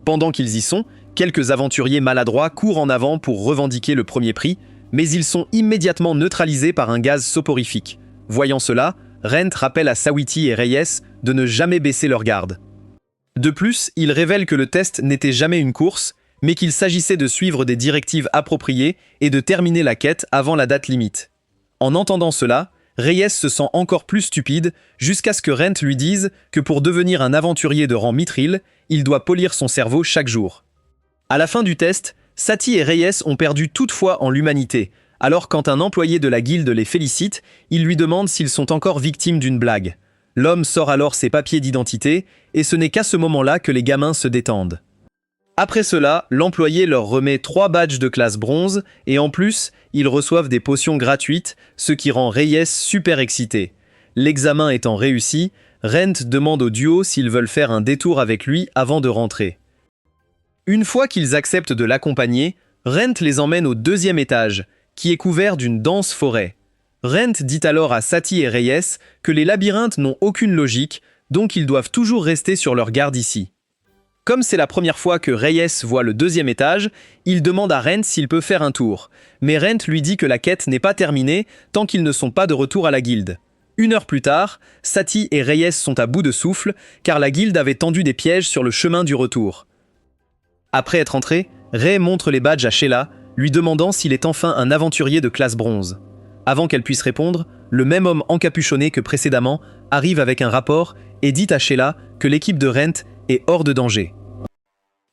Pendant qu'ils y sont, quelques aventuriers maladroits courent en avant pour revendiquer le premier prix, mais ils sont immédiatement neutralisés par un gaz soporifique. Voyant cela, Rent rappelle à Sawiti et Reyes de ne jamais baisser leur garde. De plus, il révèle que le test n'était jamais une course, mais qu'il s'agissait de suivre des directives appropriées et de terminer la quête avant la date limite. En entendant cela, Reyes se sent encore plus stupide jusqu'à ce que Rent lui dise que pour devenir un aventurier de rang mithril, il doit polir son cerveau chaque jour. À la fin du test, Sati et Reyes ont perdu toute foi en l'humanité, alors quand un employé de la guilde les félicite, il lui demande s'ils sont encore victimes d'une blague. L'homme sort alors ses papiers d'identité, et ce n'est qu'à ce moment-là que les gamins se détendent. Après cela, l'employé leur remet 3 badges de classe bronze, et en plus, ils reçoivent des potions gratuites, ce qui rend Reyes super excité. L'examen étant réussi, Rent demande au duo s'ils veulent faire un détour avec lui avant de rentrer. Une fois qu'ils acceptent de l'accompagner, Rent les emmène au 2e étage, qui est couvert d'une dense forêt. Rent dit alors à Sati et Reyes que les labyrinthes n'ont aucune logique, donc ils doivent toujours rester sur leur garde ici. Comme c'est la première fois que Reyes voit le 2e étage, il demande à Rent s'il peut faire un tour, mais Rent lui dit que la quête n'est pas terminée tant qu'ils ne sont pas de retour à la guilde. 1 heure plus tard, Sati et Reyes sont à bout de souffle, car la guilde avait tendu des pièges sur le chemin du retour. Après être entré, Rey montre les badges à Sheila, lui demandant s'il est enfin un aventurier de classe bronze. Avant qu'elle puisse répondre, le même homme encapuchonné que précédemment arrive avec un rapport et dit à Sheila que l'équipe de Rent est hors de danger.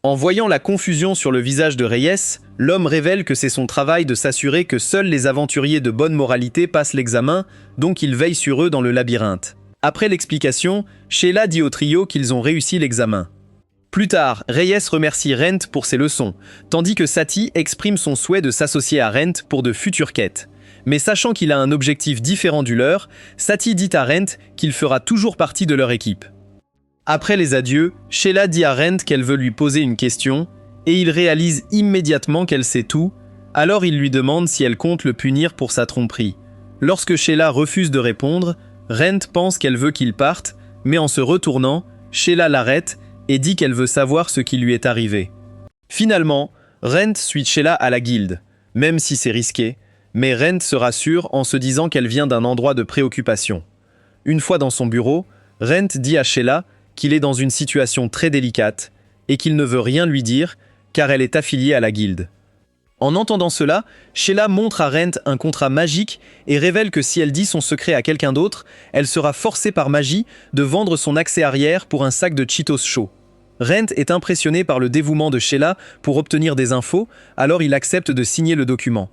En voyant la confusion sur le visage de Reyes, l'homme révèle que c'est son travail de s'assurer que seuls les aventuriers de bonne moralité passent l'examen, donc il veille sur eux dans le labyrinthe. Après l'explication, Sheila dit au trio qu'ils ont réussi l'examen. Plus tard, Reyes remercie Rent pour ses leçons, tandis que Satie exprime son souhait de s'associer à Rent pour de futures quêtes. Mais sachant qu'il a un objectif différent du leur, Satie dit à Rent qu'il fera toujours partie de leur équipe. Après les adieux, Sheila dit à Rent qu'elle veut lui poser une question, et il réalise immédiatement qu'elle sait tout, alors il lui demande si elle compte le punir pour sa tromperie. Lorsque Sheila refuse de répondre, Rent pense qu'elle veut qu'il parte, mais en se retournant, Sheila l'arrête et dit qu'elle veut savoir ce qui lui est arrivé. Finalement, Rent suit Sheila à la guilde, même si c'est risqué, mais Rent se rassure en se disant qu'elle vient d'un endroit de préoccupation. Une fois dans son bureau, Rent dit à Sheila qu'il est dans une situation très délicate et qu'il ne veut rien lui dire car elle est affiliée à la guilde. En entendant cela, Sheila montre à Rent un contrat magique et révèle que si elle dit son secret à quelqu'un d'autre, elle sera forcée par magie de vendre son accès arrière pour un sac de Cheetos chauds. Rent est impressionné par le dévouement de Sheila pour obtenir des infos, alors il accepte de signer le document.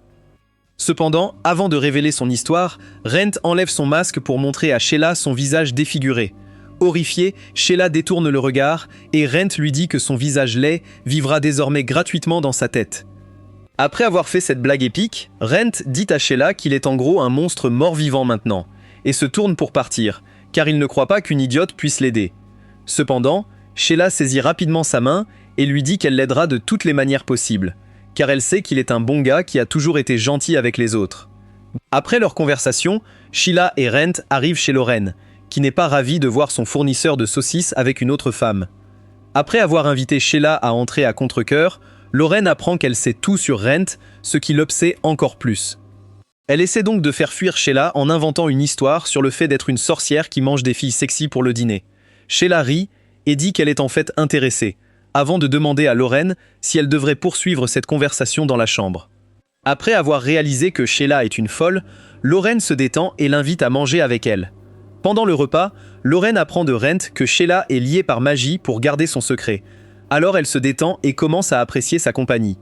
Cependant, avant de révéler son histoire, Rent enlève son masque pour montrer à Sheila son visage défiguré. Horrifiée, Sheila détourne le regard et Rent lui dit que son visage laid vivra désormais gratuitement dans sa tête. Après avoir fait cette blague épique, Rent dit à Sheila qu'il est en gros un monstre mort-vivant maintenant, et se tourne pour partir, car il ne croit pas qu'une idiote puisse l'aider. Cependant, Sheila saisit rapidement sa main et lui dit qu'elle l'aidera de toutes les manières possibles, car elle sait qu'il est un bon gars qui a toujours été gentil avec les autres. Après leur conversation, Sheila et Rent arrivent chez Lorraine, qui n'est pas ravie de voir son fournisseur de saucisses avec une autre femme. Après avoir invité Sheila à entrer à contre-cœur, Lorraine apprend qu'elle sait tout sur Rent, ce qui l'obsède encore plus. Elle essaie donc de faire fuir Sheila en inventant une histoire sur le fait d'être une sorcière qui mange des filles sexy pour le dîner. Sheila rit et dit qu'elle est en fait intéressée, avant de demander à Lorraine si elle devrait poursuivre cette conversation dans la chambre. Après avoir réalisé que Sheila est une folle, Lorraine se détend et l'invite à manger avec elle. Pendant le repas, Lorraine apprend de Rent que Sheila est liée par magie pour garder son secret. Alors elle se détend et commence à apprécier sa compagnie.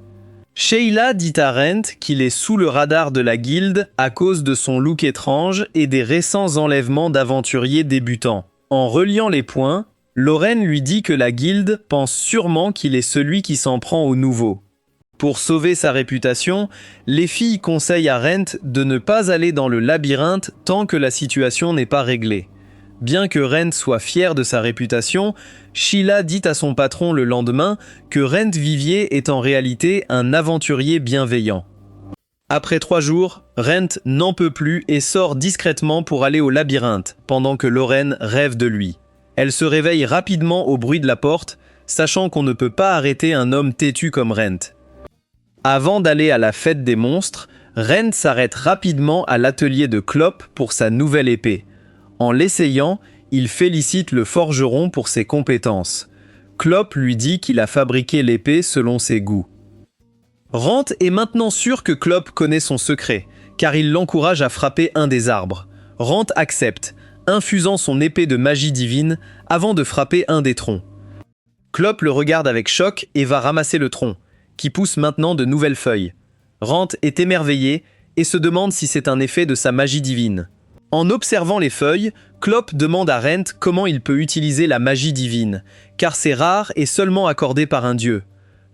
Sheila dit à Rent qu'il est sous le radar de la guilde à cause de son look étrange et des récents enlèvements d'aventuriers débutants. En reliant les points, Lorraine lui dit que la guilde pense sûrement qu'il est celui qui s'en prend aux nouveaux. Pour sauver sa réputation, les filles conseillent à Rent de ne pas aller dans le labyrinthe tant que la situation n'est pas réglée. Bien que Rent soit fier de sa réputation, Sheila dit à son patron le lendemain que Rent Vivier est en réalité un aventurier bienveillant. Après 3 jours, Rent n'en peut plus et sort discrètement pour aller au labyrinthe, pendant que Lorraine rêve de lui. Elle se réveille rapidement au bruit de la porte, sachant qu'on ne peut pas arrêter un homme têtu comme Rent. Avant d'aller à la fête des monstres, Rent s'arrête rapidement à l'atelier de Clope pour sa nouvelle épée. En l'essayant, il félicite le forgeron pour ses compétences. Clope lui dit qu'il a fabriqué l'épée selon ses goûts. Rent est maintenant sûr que Clope connaît son secret, car il l'encourage à frapper un des arbres. Rent accepte, infusant son épée de magie divine avant de frapper un des troncs. Clope le regarde avec choc et va ramasser le tronc, qui pousse maintenant de nouvelles feuilles. Rent est émerveillé et se demande si c'est un effet de sa magie divine. En observant les feuilles, Clope demande à Rent comment il peut utiliser la magie divine, car c'est rare et seulement accordé par un dieu.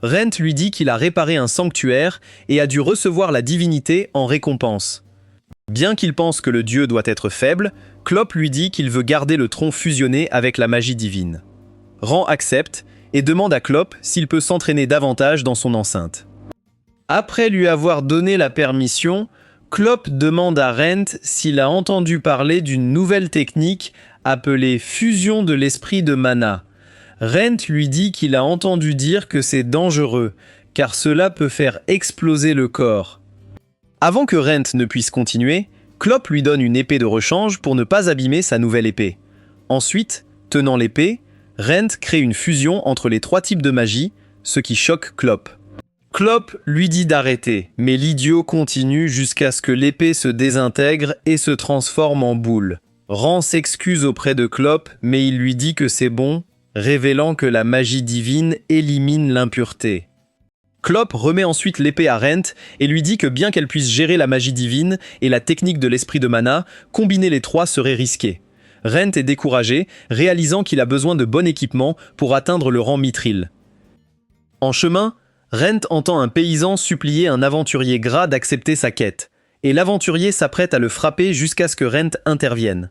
Rent lui dit qu'il a réparé un sanctuaire et a dû recevoir la divinité en récompense. Bien qu'il pense que le dieu doit être faible, Clope lui dit qu'il veut garder le tronc fusionné avec la magie divine. Rent accepte et demande à Clope s'il peut s'entraîner davantage dans son enceinte. Après lui avoir donné la permission, Clope demande à Rent s'il a entendu parler d'une nouvelle technique appelée fusion de l'esprit de mana. Rent lui dit qu'il a entendu dire que c'est dangereux, car cela peut faire exploser le corps. Avant que Rent ne puisse continuer, Clope lui donne une épée de rechange pour ne pas abîmer sa nouvelle épée. Ensuite, tenant l'épée, Rent crée une fusion entre les 3 types de magie, ce qui choque Clope. Clope lui dit d'arrêter, mais l'idiot continue jusqu'à ce que l'épée se désintègre et se transforme en boule. Rent s'excuse auprès de Clope, mais il lui dit que c'est bon, révélant que la magie divine élimine l'impureté. Klopp remet ensuite l'épée à Rent et lui dit que bien qu'elle puisse gérer la magie divine et la technique de l'esprit de mana, combiner les trois serait risqué. Rent est découragé, réalisant qu'il a besoin de bon équipement pour atteindre le rang mithril. En chemin, Rent entend un paysan supplier un aventurier gras d'accepter sa quête, et l'aventurier s'apprête à le frapper jusqu'à ce que Rent intervienne.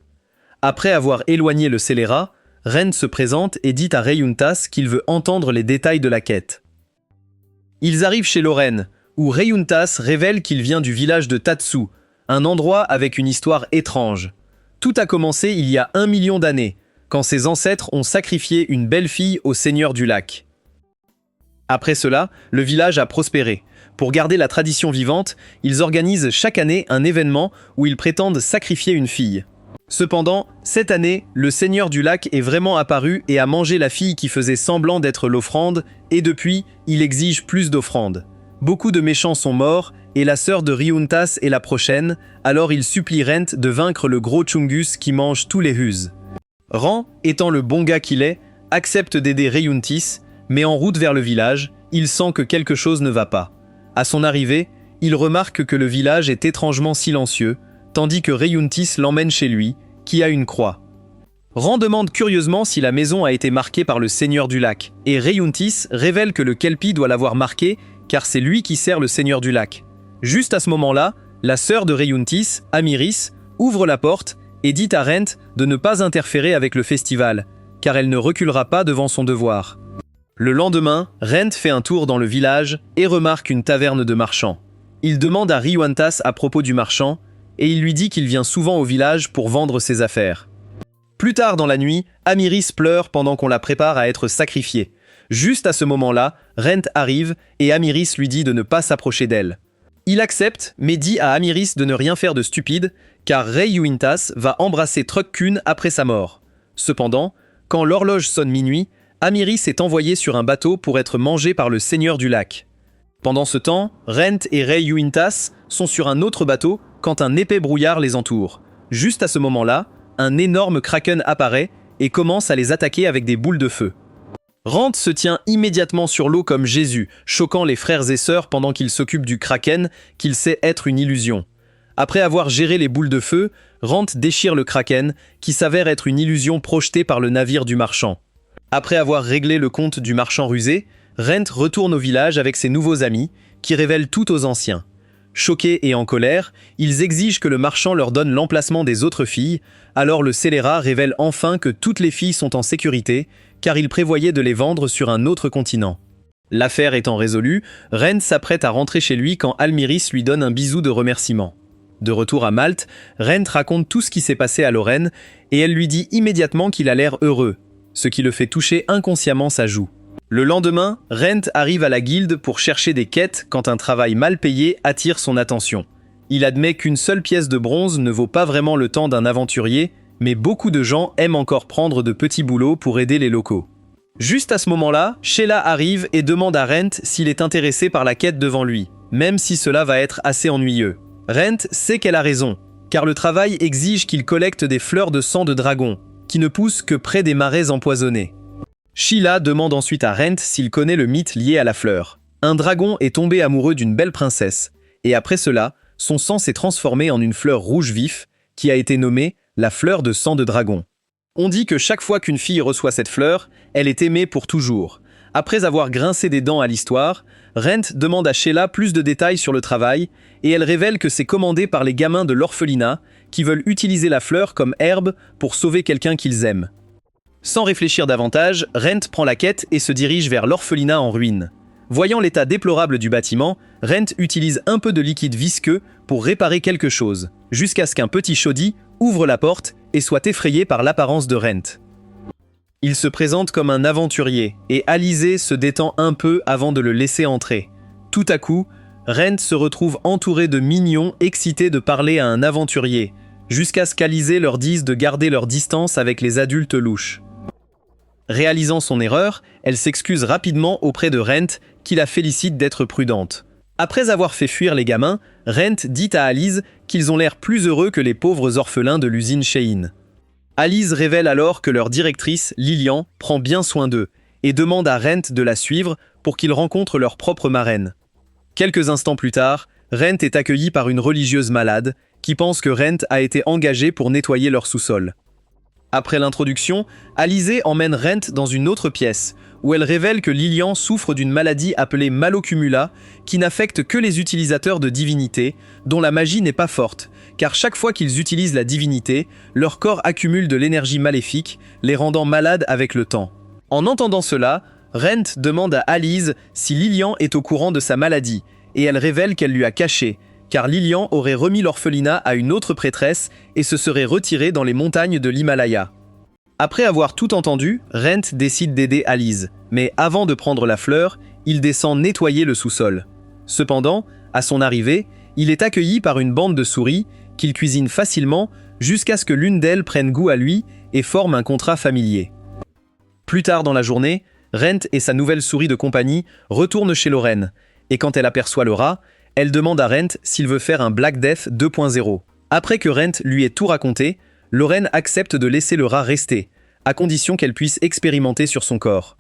Après avoir éloigné le scélérat, Rent se présente et dit à Reyuntas qu'il veut entendre les détails de la quête. Ils arrivent chez Lorraine, où Reyuntas révèle qu'il vient du village de Tatsu, un endroit avec une histoire étrange. Tout a commencé il y a 1 million d'années, quand ses ancêtres ont sacrifié une belle fille au seigneur du lac. Après cela, le village a prospéré. Pour garder la tradition vivante, ils organisent chaque année un événement où ils prétendent sacrifier une fille. Cependant, cette année, le seigneur du lac est vraiment apparu et a mangé la fille qui faisait semblant d'être l'offrande, et depuis, il exige plus d'offrandes. Beaucoup de méchants sont morts, et la sœur de Reyuntas est la prochaine, alors il supplie Rent de vaincre le gros Chungus qui mange tous les Hus. Ran, étant le bon gars qu'il est, accepte d'aider Reyuntis, mais en route vers le village, il sent que quelque chose ne va pas. À son arrivée, il remarque que le village est étrangement silencieux, tandis que Reyuntis l'emmène chez lui, qui a une croix. Ran demande curieusement si la maison a été marquée par le seigneur du lac, et Reyuntis révèle que le Kelpie doit l'avoir marquée, car c'est lui qui sert le seigneur du lac. Juste à ce moment-là, la sœur de Reyuntis, Amiris, ouvre la porte et dit à Rent de ne pas interférer avec le festival, car elle ne reculera pas devant son devoir. Le lendemain, Rent fait un tour dans le village et remarque une taverne de marchands. Il demande à Reyuntas à propos du marchand, et il lui dit qu'il vient souvent au village pour vendre ses affaires. Plus tard dans la nuit, Amiris pleure pendant qu'on la prépare à être sacrifiée. Juste à ce moment-là, Rent arrive et Amiris lui dit de ne pas s'approcher d'elle. Il accepte, mais dit à Amiris de ne rien faire de stupide, car Reyuntas va embrasser Truck-kun après sa mort. Cependant, quand l'horloge sonne minuit, Amiris est envoyé sur un bateau pour être mangé par le seigneur du lac. Pendant ce temps, Rent et Reyuntas sont sur un autre bateau quand un épais brouillard les entoure. Juste à ce moment-là, un énorme kraken apparaît et commence à les attaquer avec des boules de feu. Rent se tient immédiatement sur l'eau comme Jésus, choquant les frères et sœurs pendant qu'il s'occupe du kraken, qu'il sait être une illusion. Après avoir géré les boules de feu, Rent déchire le kraken, qui s'avère être une illusion projetée par le navire du marchand. Après avoir réglé le compte du marchand rusé, Rent retourne au village avec ses nouveaux amis, qui révèlent tout aux anciens. Choqués et en colère, ils exigent que le marchand leur donne l'emplacement des autres filles, alors le scélérat révèle enfin que toutes les filles sont en sécurité, car il prévoyait de les vendre sur un autre continent. L'affaire étant résolue, Rent s'apprête à rentrer chez lui quand Almiris lui donne un bisou de remerciement. De retour à Malte, Rent raconte tout ce qui s'est passé à Lorraine, et elle lui dit immédiatement qu'il a l'air heureux, ce qui le fait toucher inconsciemment sa joue. Le lendemain, Rent arrive à la guilde pour chercher des quêtes quand un travail mal payé attire son attention. Il admet qu'une seule pièce de bronze ne vaut pas vraiment le temps d'un aventurier, mais beaucoup de gens aiment encore prendre de petits boulots pour aider les locaux. Juste à ce moment-là, Sheila arrive et demande à Rent s'il est intéressé par la quête devant lui, même si cela va être assez ennuyeux. Rent sait qu'elle a raison, car le travail exige qu'il collecte des fleurs de sang de dragon, qui ne poussent que près des marais empoisonnés. Sheila demande ensuite à Rent s'il connaît le mythe lié à la fleur. Un dragon est tombé amoureux d'une belle princesse, et après cela, son sang s'est transformé en une fleur rouge vif, qui a été nommée la fleur de sang de dragon. On dit que chaque fois qu'une fille reçoit cette fleur, elle est aimée pour toujours. Après avoir grincé des dents à l'histoire, Rent demande à Sheila plus de détails sur le travail, et elle révèle que c'est commandé par les gamins de l'orphelinat, qui veulent utiliser la fleur comme herbe pour sauver quelqu'un qu'ils aiment. Sans réfléchir davantage, Rent prend la quête et se dirige vers l'orphelinat en ruine. Voyant l'état déplorable du bâtiment, Rent utilise un peu de liquide visqueux pour réparer quelque chose, jusqu'à ce qu'un petit chaudis ouvre la porte et soit effrayé par l'apparence de Rent. Il se présente comme un aventurier, et Alizé se détend un peu avant de le laisser entrer. Tout à coup, Rent se retrouve entouré de mignons excités de parler à un aventurier, jusqu'à ce qu'Alizé leur dise de garder leur distance avec les adultes louches. Réalisant son erreur, elle s'excuse rapidement auprès de Rent, qui la félicite d'être prudente. Après avoir fait fuir les gamins, Rent dit à Alice qu'ils ont l'air plus heureux que les pauvres orphelins de l'usine Shein. Alice révèle alors que leur directrice, Lilian, prend bien soin d'eux et demande à Rent de la suivre pour qu'ils rencontrent leur propre marraine. Quelques instants plus tard, Rent est accueilli par une religieuse malade qui pense que Rent a été engagé pour nettoyer leur sous-sol. Après l'introduction, Alizée emmène Rent dans une autre pièce où elle révèle que Lilian souffre d'une maladie appelée malocumula qui n'affecte que les utilisateurs de divinités dont la magie n'est pas forte, car chaque fois qu'ils utilisent la divinité, leur corps accumule de l'énergie maléfique, les rendant malades avec le temps. En entendant cela, Rent demande à Alice si Lilian est au courant de sa maladie, et elle révèle qu'elle lui a caché, car Lilian aurait remis l'orphelinat à une autre prêtresse et se serait retiré dans les montagnes de l'Himalaya. Après avoir tout entendu, Rent décide d'aider Alice, mais avant de prendre la fleur, il descend nettoyer le sous-sol. Cependant, à son arrivée, il est accueilli par une bande de souris qu'il cuisine facilement jusqu'à ce que l'une d'elles prenne goût à lui et forme un contrat familier. Plus tard dans la journée, Rent et sa nouvelle souris de compagnie retournent chez Lorraine, et quand elle aperçoit le rat, elle demande à Rent s'il veut faire un Black Death 2.0. Après que Rent lui ait tout raconté, Lorraine accepte de laisser le rat rester, à condition qu'elle puisse expérimenter sur son corps.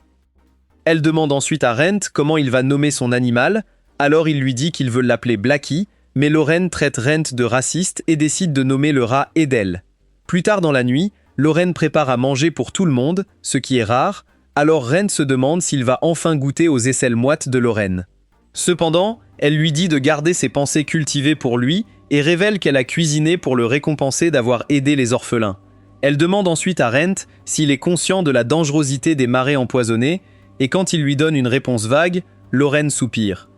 Elle demande ensuite à Rent comment il va nommer son animal, alors il lui dit qu'il veut l'appeler Blackie, mais Lorraine traite Rent de raciste et décide de nommer le rat Edel. Plus tard dans la nuit, Lorraine prépare à manger pour tout le monde, ce qui est rare, alors Rent se demande s'il va enfin goûter aux aisselles moites de Lorraine. Cependant, elle lui dit de garder ses pensées cultivées pour lui et révèle qu'elle a cuisiné pour le récompenser d'avoir aidé les orphelins. Elle demande ensuite à Rent s'il est conscient de la dangerosité des marais empoisonnés, et quand il lui donne une réponse vague, Lorraine soupire.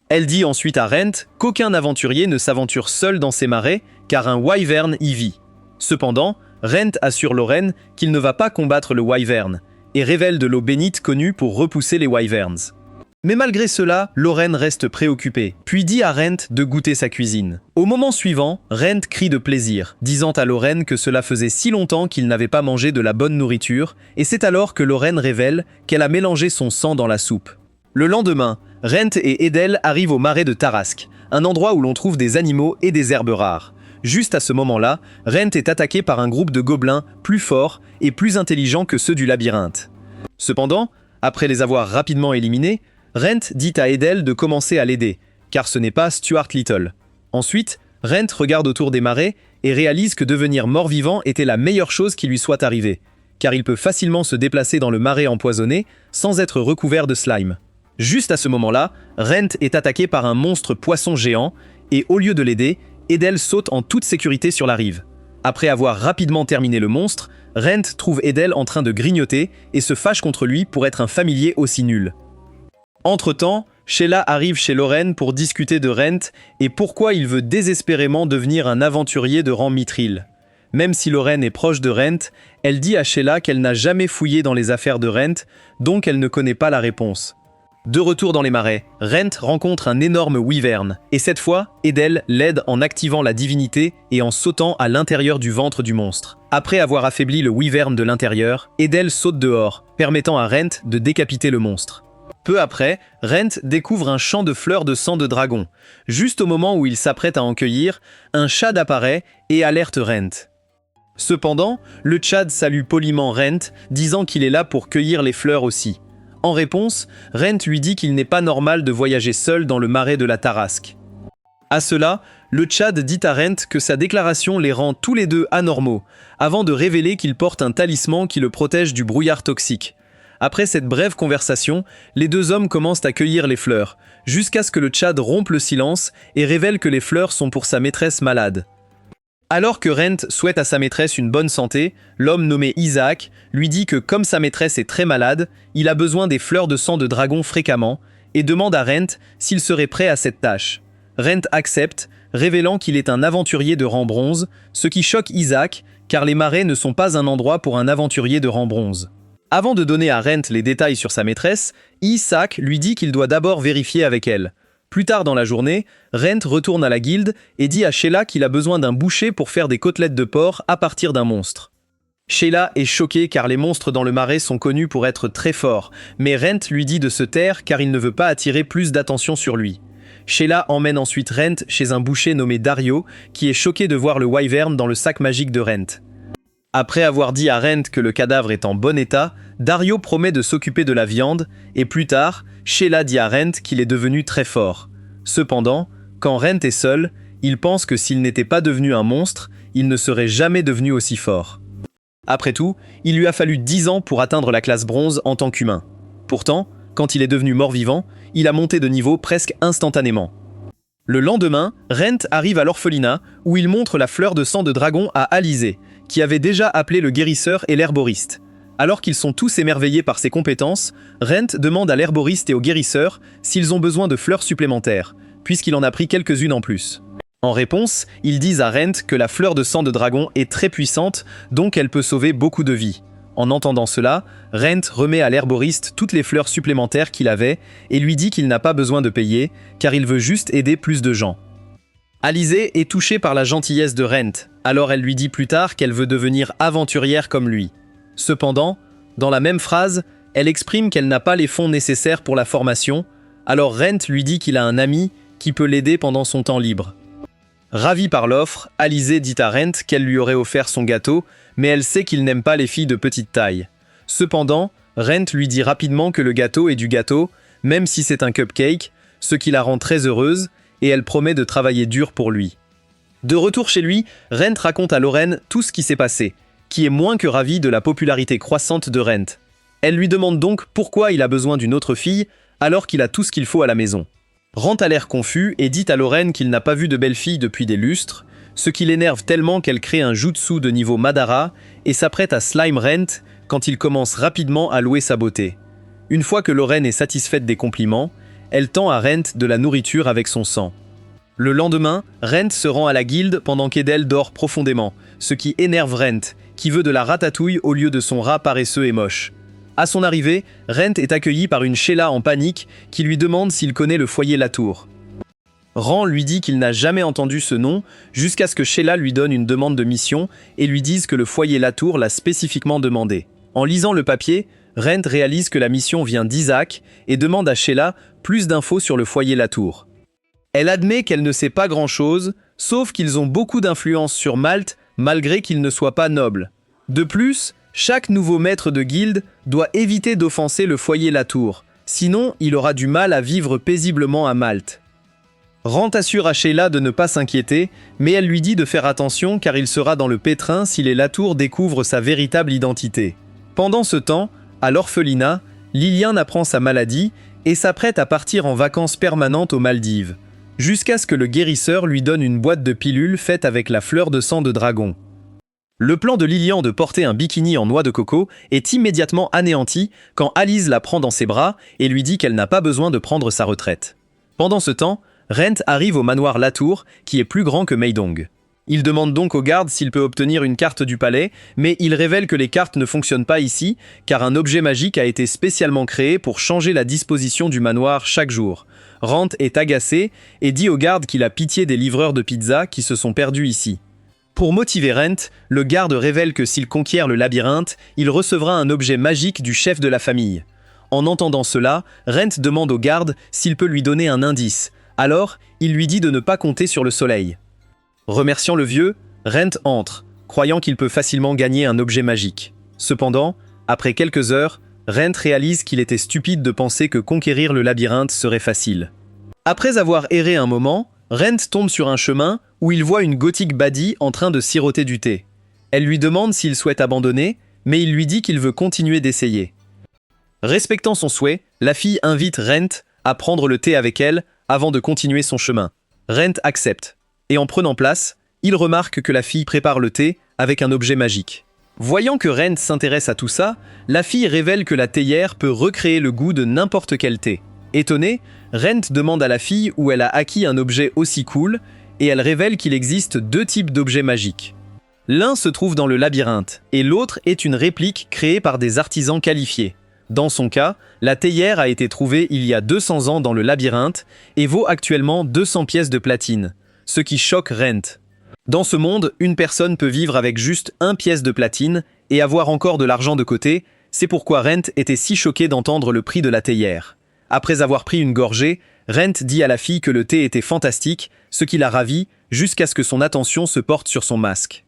Elle dit ensuite à Rent qu'aucun aventurier ne s'aventure seul dans ces marais, car un wyvern y vit. Cependant, Rent assure Lorraine qu'il ne va pas combattre le wyvern, et révèle de l'eau bénite connue pour repousser les wyverns. Mais malgré cela, Lorraine reste préoccupée, puis dit à Rent de goûter sa cuisine. Au moment suivant, Rent crie de plaisir, disant à Lorraine que cela faisait si longtemps qu'il n'avait pas mangé de la bonne nourriture, et c'est alors que Lorraine révèle qu'elle a mélangé son sang dans la soupe. Le lendemain, Rent et Edel arrivent au marais de Tarasque, un endroit où l'on trouve des animaux et des herbes rares. Juste à ce moment-là, Rent est attaqué par un groupe de gobelins plus forts et plus intelligents que ceux du labyrinthe. Cependant, après les avoir rapidement éliminés, Rent dit à Edel de commencer à l'aider, car ce n'est pas Stuart Little. Ensuite, Rent regarde autour des marais et réalise que devenir mort-vivant était la meilleure chose qui lui soit arrivée, car il peut facilement se déplacer dans le marais empoisonné sans être recouvert de slime. Juste à ce moment-là, Rent est attaqué par un monstre poisson géant, et au lieu de l'aider, Edel saute en toute sécurité sur la rive. Après avoir rapidement terminé le monstre, Rent trouve Edel en train de grignoter et se fâche contre lui pour être un familier aussi nul. Entre-temps, Sheila arrive chez Lorraine pour discuter de Rent et pourquoi il veut désespérément devenir un aventurier de rang mithril. Même si Lorraine est proche de Rent, elle dit à Sheila qu'elle n'a jamais fouillé dans les affaires de Rent, donc elle ne connaît pas la réponse. De retour dans les marais, Rent rencontre un énorme wyvern, et cette fois, Edel l'aide en activant la divinité et en sautant à l'intérieur du ventre du monstre. Après avoir affaibli le wyvern de l'intérieur, Edel saute dehors, permettant à Rent de décapiter le monstre. Peu après, Rent découvre un champ de fleurs de sang de dragon. Juste au moment où il s'apprête à en cueillir, un Chad apparaît et alerte Rent. Cependant, le Chad salue poliment Rent, disant qu'il est là pour cueillir les fleurs aussi. En réponse, Rent lui dit qu'il n'est pas normal de voyager seul dans le marais de la Tarasque. À cela, le Chad dit à Rent que sa déclaration les rend tous les deux anormaux, avant de révéler qu'il porte un talisman qui le protège du brouillard toxique. Après cette brève conversation, les deux hommes commencent à cueillir les fleurs, jusqu'à ce que le Chad rompe le silence et révèle que les fleurs sont pour sa maîtresse malade. Alors que Rent souhaite à sa maîtresse une bonne santé, l'homme nommé Isaac lui dit que comme sa maîtresse est très malade, il a besoin des fleurs de sang de dragon fréquemment, et demande à Rent s'il serait prêt à cette tâche. Rent accepte, révélant qu'il est un aventurier de rang bronze, ce qui choque Isaac, car les marais ne sont pas un endroit pour un aventurier de rang bronze. Avant de donner à Rent les détails sur sa maîtresse, Isaac lui dit qu'il doit d'abord vérifier avec elle. Plus tard dans la journée, Rent retourne à la guilde et dit à Sheila qu'il a besoin d'un boucher pour faire des côtelettes de porc à partir d'un monstre. Sheila est choquée car les monstres dans le marais sont connus pour être très forts, mais Rent lui dit de se taire car il ne veut pas attirer plus d'attention sur lui. Sheila emmène ensuite Rent chez un boucher nommé Dario, qui est choqué de voir le wyvern dans le sac magique de Rent. Après avoir dit à Rent que le cadavre est en bon état, Dario promet de s'occuper de la viande, et plus tard, Sheila dit à Rent qu'il est devenu très fort. Cependant, quand Rent est seul, il pense que s'il n'était pas devenu un monstre, il ne serait jamais devenu aussi fort. Après tout, il lui a fallu 10 ans pour atteindre la classe bronze en tant qu'humain. Pourtant, quand il est devenu mort-vivant, il a monté de niveau presque instantanément. Le lendemain, Rent arrive à l'orphelinat où il montre la fleur de sang de dragon à Alizé, qui avait déjà appelé le guérisseur et l'herboriste. Alors qu'ils sont tous émerveillés par ses compétences, Rent demande à l'herboriste et au guérisseur s'ils ont besoin de fleurs supplémentaires, puisqu'il en a pris quelques-unes en plus. En réponse, ils disent à Rent que la fleur de sang de dragon est très puissante, donc elle peut sauver beaucoup de vies. En entendant cela, Rent remet à l'herboriste toutes les fleurs supplémentaires qu'il avait et lui dit qu'il n'a pas besoin de payer, car il veut juste aider plus de gens. Alizé est touchée par la gentillesse de Rent, alors elle lui dit plus tard qu'elle veut devenir aventurière comme lui. Cependant, dans la même phrase, elle exprime qu'elle n'a pas les fonds nécessaires pour la formation, alors Rent lui dit qu'il a un ami qui peut l'aider pendant son temps libre. Ravie par l'offre, Alizé dit à Rent qu'elle lui aurait offert son gâteau, mais elle sait qu'il n'aime pas les filles de petite taille. Cependant, Rent lui dit rapidement que le gâteau est du gâteau, même si c'est un cupcake, ce qui la rend très heureuse, et elle promet de travailler dur pour lui. De retour chez lui, Rent raconte à Lorraine tout ce qui s'est passé, qui est moins que ravie de la popularité croissante de Rent. Elle lui demande donc pourquoi il a besoin d'une autre fille, alors qu'il a tout ce qu'il faut à la maison. Rent a l'air confus et dit à Lorraine qu'il n'a pas vu de belle fille depuis des lustres, ce qui l'énerve tellement qu'elle crée un jutsu de niveau Madara et s'apprête à slime Rent quand il commence rapidement à louer sa beauté. Une fois que Lorraine est satisfaite des compliments, elle tend à Rent de la nourriture avec son sang. Le lendemain, Rent se rend à la guilde pendant qu'Edel dort profondément, ce qui énerve Rent, qui veut de la ratatouille au lieu de son rat paresseux et moche. À son arrivée, Rent est accueilli par une Sheila en panique qui lui demande s'il connaît le foyer Latour. Rand lui dit qu'il n'a jamais entendu ce nom, jusqu'à ce que Sheila lui donne une demande de mission et lui dise que le foyer Latour l'a spécifiquement demandé. En lisant le papier, Rent réalise que la mission vient d'Isaac et demande à Sheila plus d'infos sur le foyer Latour. Elle admet qu'elle ne sait pas grand-chose, sauf qu'ils ont beaucoup d'influence sur Malte, malgré qu'ils ne soient pas nobles. De plus, chaque nouveau maître de guilde doit éviter d'offenser le foyer Latour, sinon il aura du mal à vivre paisiblement à Malte. Rand assure à Sheila de ne pas s'inquiéter, mais elle lui dit de faire attention car il sera dans le pétrin si les Latour découvrent sa véritable identité. Pendant ce temps, à l'orphelinat, Lilian apprend sa maladie et s'apprête à partir en vacances permanentes aux Maldives, jusqu'à ce que le guérisseur lui donne une boîte de pilules faite avec la fleur de sang de dragon. Le plan de Lilian de porter un bikini en noix de coco est immédiatement anéanti quand Alice la prend dans ses bras et lui dit qu'elle n'a pas besoin de prendre sa retraite. Pendant ce temps, Rent arrive au manoir Latour, qui est plus grand que Meidong. Il demande donc au garde s'il peut obtenir une carte du palais, mais il révèle que les cartes ne fonctionnent pas ici, car un objet magique a été spécialement créé pour changer la disposition du manoir chaque jour. Rent est agacé et dit au garde qu'il a pitié des livreurs de pizza qui se sont perdus ici. Pour motiver Rent, le garde révèle que s'il conquiert le labyrinthe, il recevra un objet magique du chef de la famille. En entendant cela, Rent demande au garde s'il peut lui donner un indice. Alors, il lui dit de ne pas compter sur le soleil. Remerciant le vieux, Rent entre, croyant qu'il peut facilement gagner un objet magique. Cependant, après quelques heures, Rent réalise qu'il était stupide de penser que conquérir le labyrinthe serait facile. Après avoir erré un moment, Rent tombe sur un chemin où il voit une gothique baddie en train de siroter du thé. Elle lui demande s'il souhaite abandonner, mais il lui dit qu'il veut continuer d'essayer. Respectant son souhait, la fille invite Rent à prendre le thé avec elle avant de continuer son chemin. Rent accepte, et en prenant place, il remarque que la fille prépare le thé avec un objet magique. Voyant que Rent s'intéresse à tout ça, la fille révèle que la théière peut recréer le goût de n'importe quel thé. Étonnée, Rent demande à la fille où elle a acquis un objet aussi cool, et elle révèle qu'il existe 2 types d'objets magiques. L'un se trouve dans le labyrinthe, et l'autre est une réplique créée par des artisans qualifiés. Dans son cas, la théière a été trouvée il y a 200 ans dans le labyrinthe et vaut actuellement 200 pièces de platine, ce qui choque Rent. Dans ce monde, une personne peut vivre avec juste 1 pièce de platine et avoir encore de l'argent de côté, c'est pourquoi Rent était si choqué d'entendre le prix de la théière. Après avoir pris une gorgée, Rent dit à la fille que le thé était fantastique, ce qui la ravit, jusqu'à ce que son attention se porte sur son masque.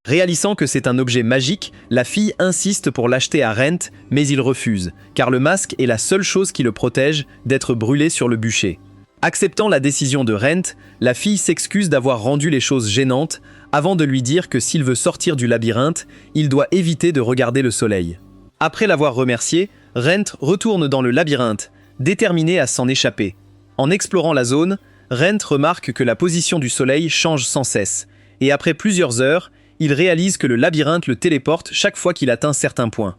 Réalisant que c'est un objet magique, la fille insiste pour l'acheter à Rent, mais il refuse, car le masque est la seule chose qui le protège d'être brûlé sur le bûcher. Acceptant la décision de Rent, la fille s'excuse d'avoir rendu les choses gênantes, avant de lui dire que s'il veut sortir du labyrinthe, il doit éviter de regarder le soleil. Après l'avoir remercié, Rent retourne dans le labyrinthe, déterminé à s'en échapper. En explorant la zone, Rent remarque que la position du soleil change sans cesse, et après plusieurs heures, il réalise que le labyrinthe le téléporte chaque fois qu'il atteint certains points.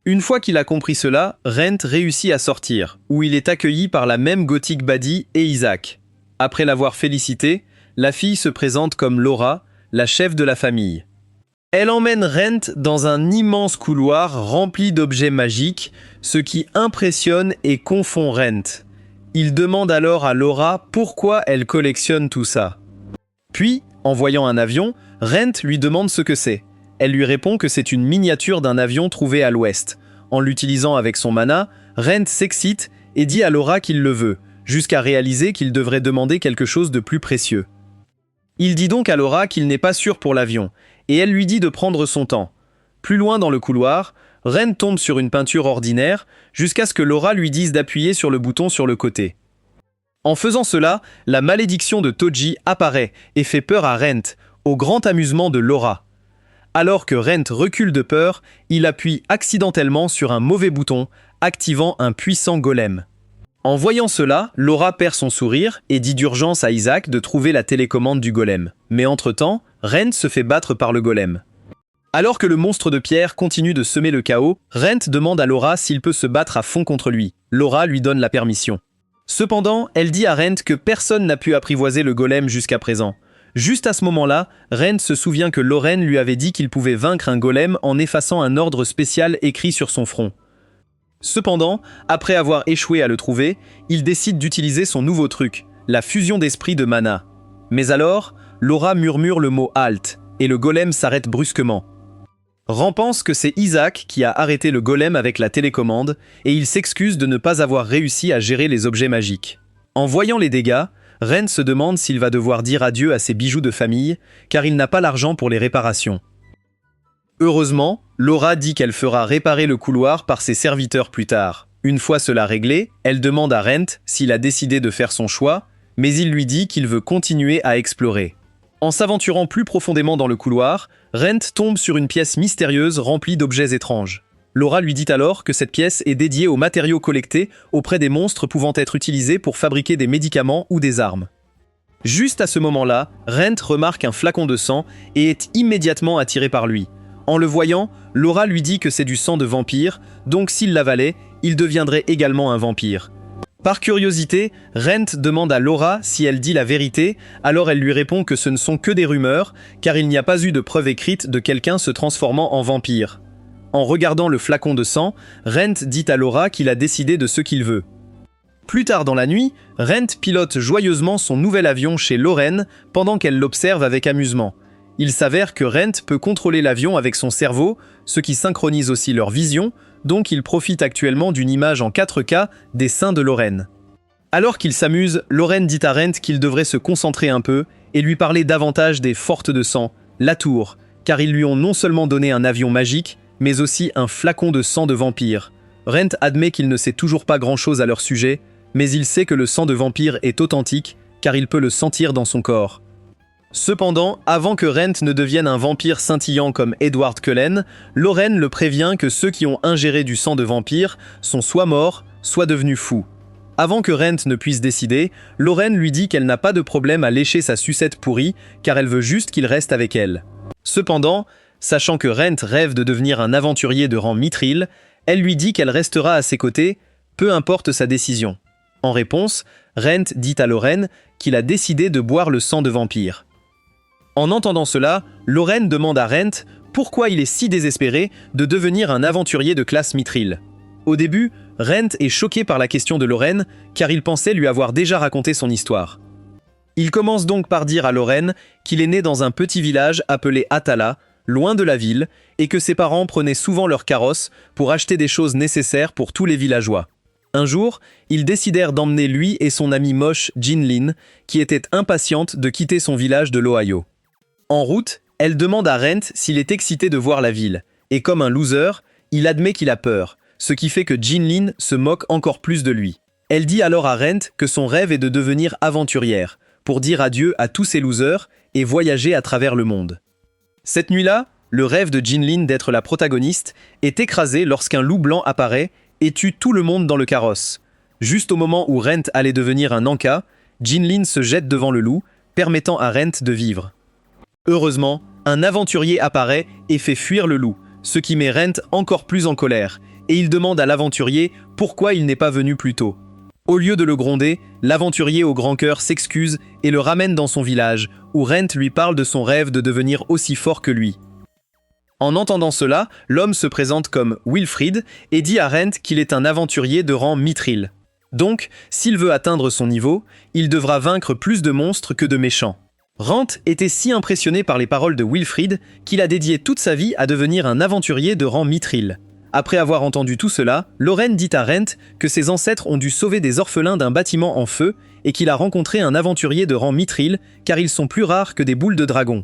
Une fois qu'il a compris cela, Rent réussit à sortir, où il est accueilli par la même Gothic Baddie et Isaac. Après l'avoir félicité, la fille se présente comme Laura, la chef de la famille. Elle emmène Rent dans un immense couloir rempli d'objets magiques, ce qui impressionne et confond Rent. Il demande alors à Laura pourquoi elle collectionne tout ça. Puis, en voyant un avion, Rent lui demande ce que c'est. Elle lui répond que c'est une miniature d'un avion trouvé à l'ouest. En l'utilisant avec son mana, Rent s'excite et dit à Laura qu'il le veut, jusqu'à réaliser qu'il devrait demander quelque chose de plus précieux. Il dit donc à Laura qu'il n'est pas sûr pour l'avion, et elle lui dit de prendre son temps. Plus loin dans le couloir, Rent tombe sur une peinture ordinaire, jusqu'à ce que Laura lui dise d'appuyer sur le bouton sur le côté. En faisant cela, la malédiction de Toji apparaît et fait peur à Rent, au grand amusement de Laura. Alors que Rent recule de peur, il appuie accidentellement sur un mauvais bouton, activant un puissant golem. En voyant cela, Laura perd son sourire et dit d'urgence à Isaac de trouver la télécommande du golem. Mais entre-temps, Rent se fait battre par le golem. Alors que le monstre de pierre continue de semer le chaos, Rent demande à Laura s'il peut se battre à fond contre lui. Laura lui donne la permission. Cependant, elle dit à Rent que personne n'a pu apprivoiser le golem jusqu'à présent. Juste à ce moment-là, Rent se souvient que Lorraine lui avait dit qu'il pouvait vaincre un golem en effaçant un ordre spécial écrit sur son front. Cependant, après avoir échoué à le trouver, il décide d'utiliser son nouveau truc, la fusion d'esprit de mana. Mais alors, Laura murmure le mot « halt » et le golem s'arrête brusquement. Rand pense que c'est Isaac qui a arrêté le golem avec la télécommande et il s'excuse de ne pas avoir réussi à gérer les objets magiques. En voyant les dégâts, Ren se demande s'il va devoir dire adieu à ses bijoux de famille car il n'a pas l'argent pour les réparations. Heureusement, Laura dit qu'elle fera réparer le couloir par ses serviteurs plus tard. Une fois cela réglé, elle demande à Rent s'il a décidé de faire son choix, mais il lui dit qu'il veut continuer à explorer. En s'aventurant plus profondément dans le couloir, Rent tombe sur une pièce mystérieuse remplie d'objets étranges. Laura lui dit alors que cette pièce est dédiée aux matériaux collectés auprès des monstres pouvant être utilisés pour fabriquer des médicaments ou des armes. Juste à ce moment-là, Rent remarque un flacon de sang et est immédiatement attiré par lui. En le voyant, Laura lui dit que c'est du sang de vampire, donc s'il l'avalait, il deviendrait également un vampire. Par curiosité, Rent demande à Laura si elle dit la vérité, alors elle lui répond que ce ne sont que des rumeurs, car il n'y a pas eu de preuve écrite de quelqu'un se transformant en vampire. En regardant le flacon de sang, Rent dit à Laura qu'il a décidé de ce qu'il veut. Plus tard dans la nuit, Rent pilote joyeusement son nouvel avion chez Lorraine pendant qu'elle l'observe avec amusement. Il s'avère que Rent peut contrôler l'avion avec son cerveau, ce qui synchronise aussi leur vision, donc il profite actuellement d'une image en 4K des seins de Lorraine. Alors qu'il s'amuse, Lorraine dit à Rent qu'il devrait se concentrer un peu et lui parler davantage des fortes de sang, la tour, car ils lui ont non seulement donné un avion magique, mais aussi un flacon de sang de vampire. Rent admet qu'il ne sait toujours pas grand-chose à leur sujet, mais il sait que le sang de vampire est authentique, car il peut le sentir dans son corps. Cependant, avant que Rent ne devienne un vampire scintillant comme Edward Cullen, Lorraine le prévient que ceux qui ont ingéré du sang de vampire sont soit morts, soit devenus fous. Avant que Rent ne puisse décider, Lorraine lui dit qu'elle n'a pas de problème à lécher sa sucette pourrie, car elle veut juste qu'il reste avec elle. Cependant, sachant que Rent rêve de devenir un aventurier de rang mithril, elle lui dit qu'elle restera à ses côtés, peu importe sa décision. En réponse, Rent dit à Lorraine qu'il a décidé de boire le sang de vampire. En entendant cela, Lorraine demande à Rent pourquoi il est si désespéré de devenir un aventurier de classe mithril. Au début, Rent est choqué par la question de Lorraine car il pensait lui avoir déjà raconté son histoire. Il commence donc par dire à Lorraine qu'il est né dans un petit village appelé Atala, loin de la ville, et que ses parents prenaient souvent leur carrosse pour acheter des choses nécessaires pour tous les villageois. Un jour, ils décidèrent d'emmener lui et son amie moche Jinlin, qui était impatiente de quitter son village de l'Ohio. En route, Elle demande à Rent s'il est excité de voir la ville, et comme un loser, il admet qu'il a peur, ce qui fait que Jinlin se moque encore plus de lui. Elle dit alors à Rent que son rêve est de devenir aventurière, pour dire adieu à tous ces losers et voyager à travers le monde. Cette nuit-là, le rêve de Jinlin d'être la protagoniste est écrasé lorsqu'un loup blanc apparaît et tue tout le monde dans le carrosse. Juste au moment où Rent allait devenir un Anka, Jinlin se jette devant le loup, permettant à Rent de vivre. Heureusement, un aventurier apparaît et fait fuir le loup, ce qui met Rent encore plus en colère, et il demande à l'aventurier pourquoi il n'est pas venu plus tôt. Au lieu de le gronder, l'aventurier au grand cœur s'excuse et le ramène dans son village, où Rent lui parle de son rêve de devenir aussi fort que lui. En entendant cela, l'homme se présente comme Wilfried et dit à Rent qu'il est un aventurier de rang mithril. Donc, s'il veut atteindre son niveau, il devra vaincre plus de monstres que de méchants. Rent était si impressionné par les paroles de Wilfried qu'il a dédié toute sa vie à devenir un aventurier de rang mithril. Après avoir entendu tout cela, Lorraine dit à Rent que ses ancêtres ont dû sauver des orphelins d'un bâtiment en feu et qu'il a rencontré un aventurier de rang mithril car ils sont plus rares que des boules de dragon.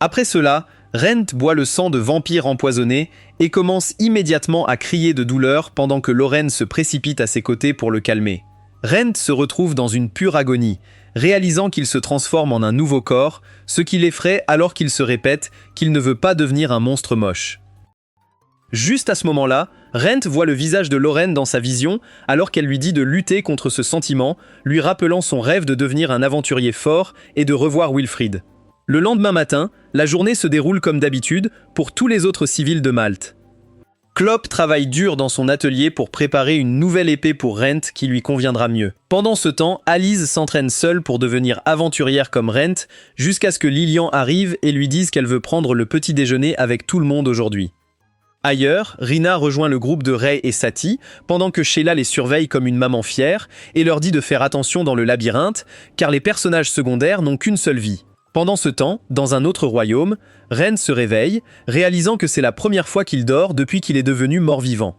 Après cela, Rent boit le sang de vampire empoisonné et commence immédiatement à crier de douleur pendant que Lorraine se précipite à ses côtés pour le calmer. Rent se retrouve dans une pure agonie, réalisant qu'il se transforme en un nouveau corps, ce qui l'effraie alors qu'il se répète qu'il ne veut pas devenir un monstre moche. Juste à ce moment-là, Rent voit le visage de Lorraine dans sa vision alors qu'elle lui dit de lutter contre ce sentiment, lui rappelant son rêve de devenir un aventurier fort et de revoir Wilfried. Le lendemain matin, la journée se déroule comme d'habitude pour tous les autres civils de Malte. Klopp travaille dur dans son atelier pour préparer une nouvelle épée pour Rent qui lui conviendra mieux. Pendant ce temps, Alice s'entraîne seule pour devenir aventurière comme Rent, jusqu'à ce que Lilian arrive et lui dise qu'elle veut prendre le petit déjeuner avec tout le monde aujourd'hui. Ailleurs, Rina rejoint le groupe de Ray et Sati, pendant que Sheila les surveille comme une maman fière et leur dit de faire attention dans le labyrinthe, car les personnages secondaires n'ont qu'une seule vie. Pendant ce temps, dans un autre royaume, Ren se réveille, réalisant que c'est la première fois qu'il dort depuis qu'il est devenu mort-vivant.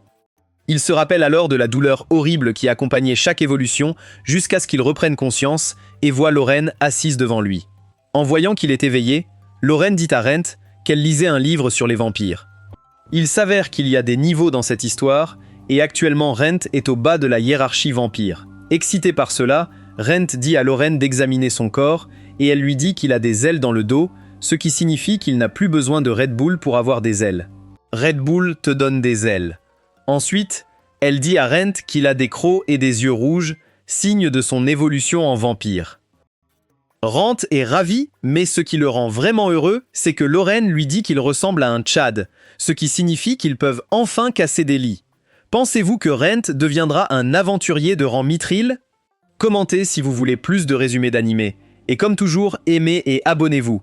Il se rappelle alors de la douleur horrible qui accompagnait chaque évolution jusqu'à ce qu'il reprenne conscience et voit Lorraine assise devant lui. En voyant qu'il est éveillé, Lorraine dit à Rent qu'elle lisait un livre sur les vampires. Il s'avère qu'il y a des niveaux dans cette histoire, et actuellement Rent est au bas de la hiérarchie vampire. Excité par cela, Rent dit à Lorraine d'examiner son corps, et elle lui dit qu'il a des ailes dans le dos, ce qui signifie qu'il n'a plus besoin de Red Bull pour avoir des ailes. Red Bull te donne des ailes. Ensuite, elle dit à Rent qu'il a des crocs et des yeux rouges, signe de son évolution en vampire. Rent est ravi, mais ce qui le rend vraiment heureux, c'est que Lorraine lui dit qu'il ressemble à un Tchad, ce qui signifie qu'ils peuvent enfin casser des lits. Pensez-vous que Rent deviendra un aventurier de rang mithril? Commentez si vous voulez plus de résumés d'animé. Et comme toujours, aimez et abonnez-vous.